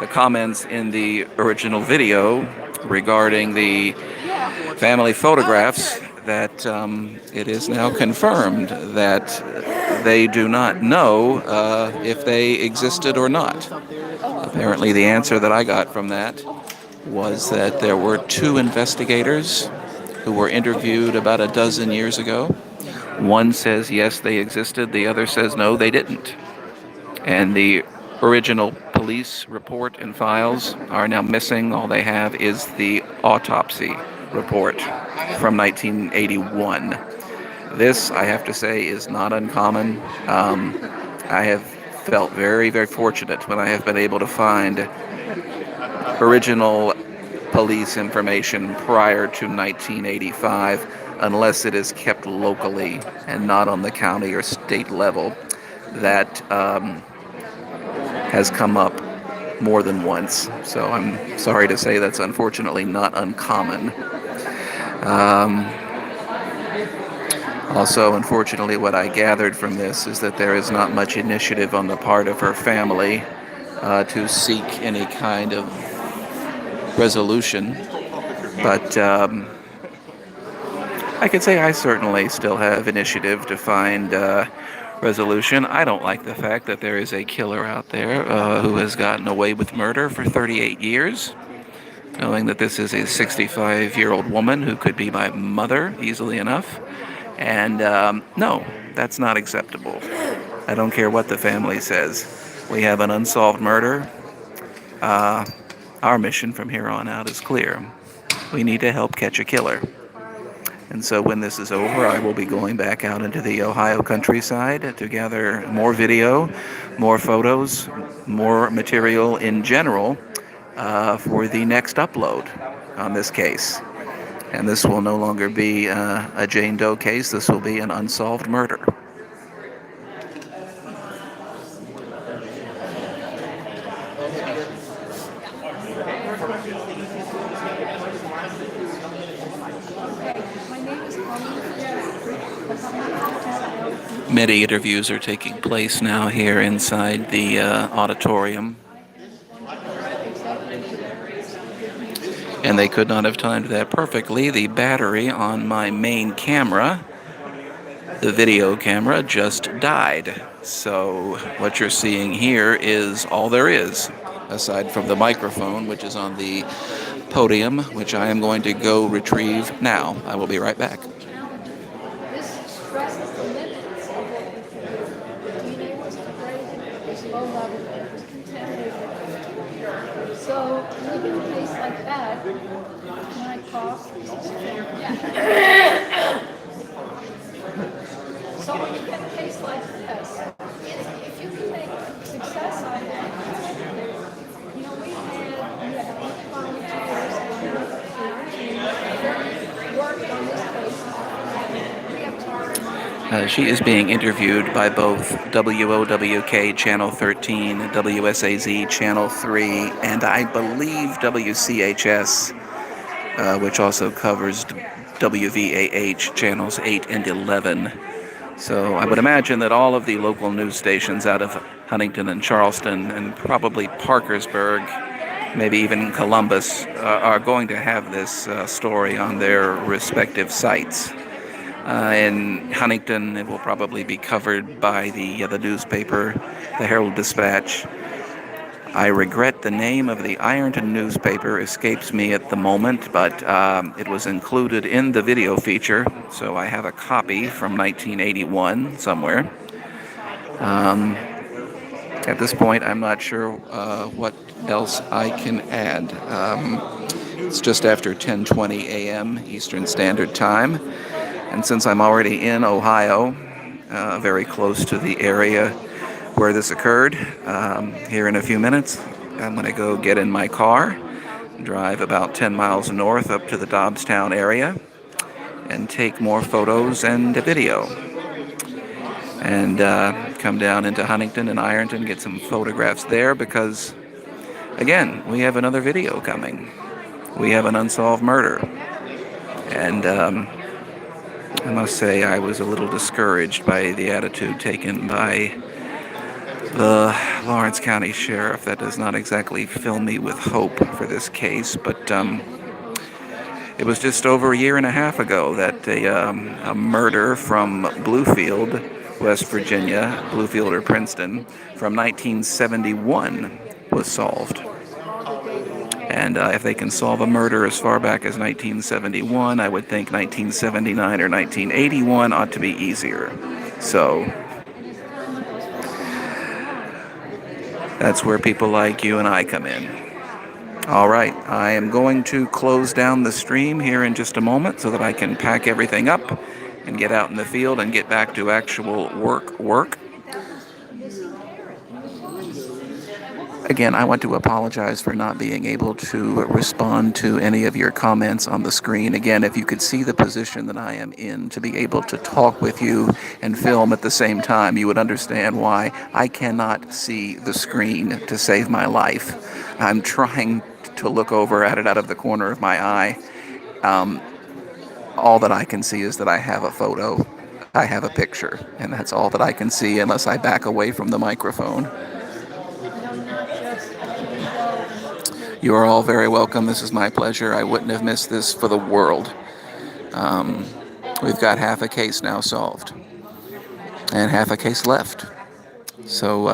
the comments in the original video regarding the family photographs, that it is now confirmed that they do not know if they existed or not. Apparently the answer that I got from that was that there were two investigators who were interviewed about a dozen years ago. One says yes, they existed. The other says no, they didn't. And the original police report and files are now missing. All they have is the autopsy report from 1981. This, I have to say, is not uncommon. I have felt very, very fortunate when I have been able to find original police information prior to 1985, unless it is kept locally and not on the county or state level. That has come up more than once. So I'm sorry to say that's unfortunately not uncommon. Also, unfortunately, what I gathered from this is that there is not much initiative on the part of her family to seek any kind of resolution. But I could say I certainly still have initiative to find resolution. I don't like the fact that there is a killer out there who has gotten away with murder for 38 years, knowing that this is a 65-year-old woman who could be my mother easily enough. And no, that's not acceptable. I don't care what the family says. We have an unsolved murder. Our mission from here on out is clear. We need to help catch a killer. And so when this is over, I will be going back out into the Ohio countryside to gather more video, more photos, more material in general for the next upload on this case. And this will no longer be a Jane Doe case. This will be an unsolved murder. Many interviews are taking place now here inside the auditorium. And they could not have timed that perfectly. The battery on my main camera, the video camera, just died. So what you're seeing here is all there is, aside from the microphone, which is on the podium, which I am going to go retrieve now. I will be right back. This stresses the limits of what we can do. DNA was degraded, there's low level, it was contaminated. So, look at a case like that. Can I cough? Yeah. So when you get a case like this, if you can make success out of it, you know, we had She is being interviewed by both WOWK Channel 13, WSAZ Channel 3, and I believe WCHS, which also covers WVAH Channels 8 and 11. So I would imagine that all of the local news stations out of Huntington and Charleston and probably Parkersburg, maybe even Columbus, are going to have this story on their respective sites. In Huntington, it will probably be covered by the newspaper, the Herald Dispatch. I regret the name of the Ironton newspaper escapes me at the moment, but it was included in the video feature, so I have a copy from 1981 somewhere. At this point, I'm not sure what else I can add. It's just after 10:20 a.m. Eastern Standard Time. And since I'm already in Ohio, very close to the area where this occurred, here in a few minutes, I'm going to go get in my car, drive about 10 miles north up to the Dobbstown area, and take more photos and video. And come down into Huntington and Ironton, get some photographs there because, again, we have another video coming. We have an unsolved murder. And I must say I was a little discouraged by the attitude taken by the Lawrence County Sheriff. That does not exactly fill me with hope for this case, but it was just over a year and a half ago that a murder from Bluefield, West Virginia, Bluefield or Princeton, from 1971 was solved. And if they can solve a murder as far back as 1971, I would think 1979 or 1981 ought to be easier. So that's where people like you and I come in. All right, I am going to close down the stream here in just a moment so that I can pack everything up and get out in the field and get back to actual work. Again, I want to apologize for not being able to respond to any of your comments on the screen. Again, if you could see the position that I am in to be able to talk with you and film at the same time, you would understand why I cannot see the screen to save my life. I'm trying to look over at it out of the corner of my eye. All that I can see is that I have a photo, I have a picture, and that's all that I can see unless I back away from the microphone. You are all very welcome. This is my pleasure. I wouldn't have missed this for the world. We've got half a case now solved and half a case left. So,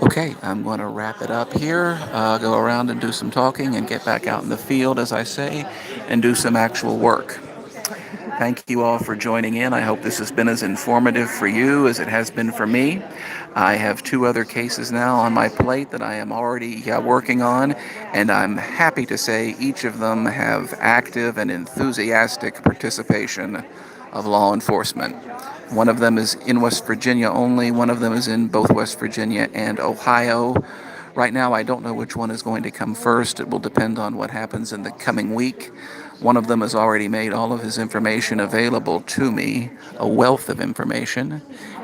okay, I'm going to wrap it up here, go around and do some talking and get back out in the field, as I say, and do some actual work. Thank you all for joining in. I hope this has been as informative for you as it has been for me. I have 2 other cases now on my plate that I am already working on, and I'm happy to say each of them have active and enthusiastic participation of law enforcement. One of them is in West Virginia only. One of them is in both West Virginia and Ohio. Right now, I don't know which one is going to come first. It will depend on what happens in the coming week. One of them has already made all of his information available to me, a wealth of information,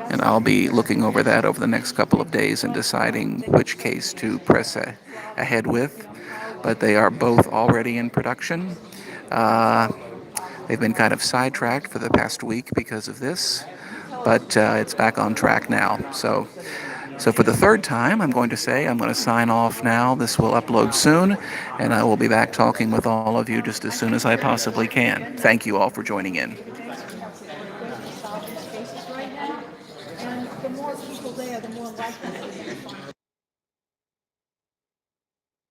and I'll be looking over that over the next couple of days and deciding which case to press ahead with. But they are both already in production. They've been kind of sidetracked for the past week because of this, but it's back on track now. So for the third time, I'm going to sign off now. This will upload soon, and I will be back talking with all of you just as soon as I possibly can. Thank you all for joining in. And the more people there, the more likely they're going to find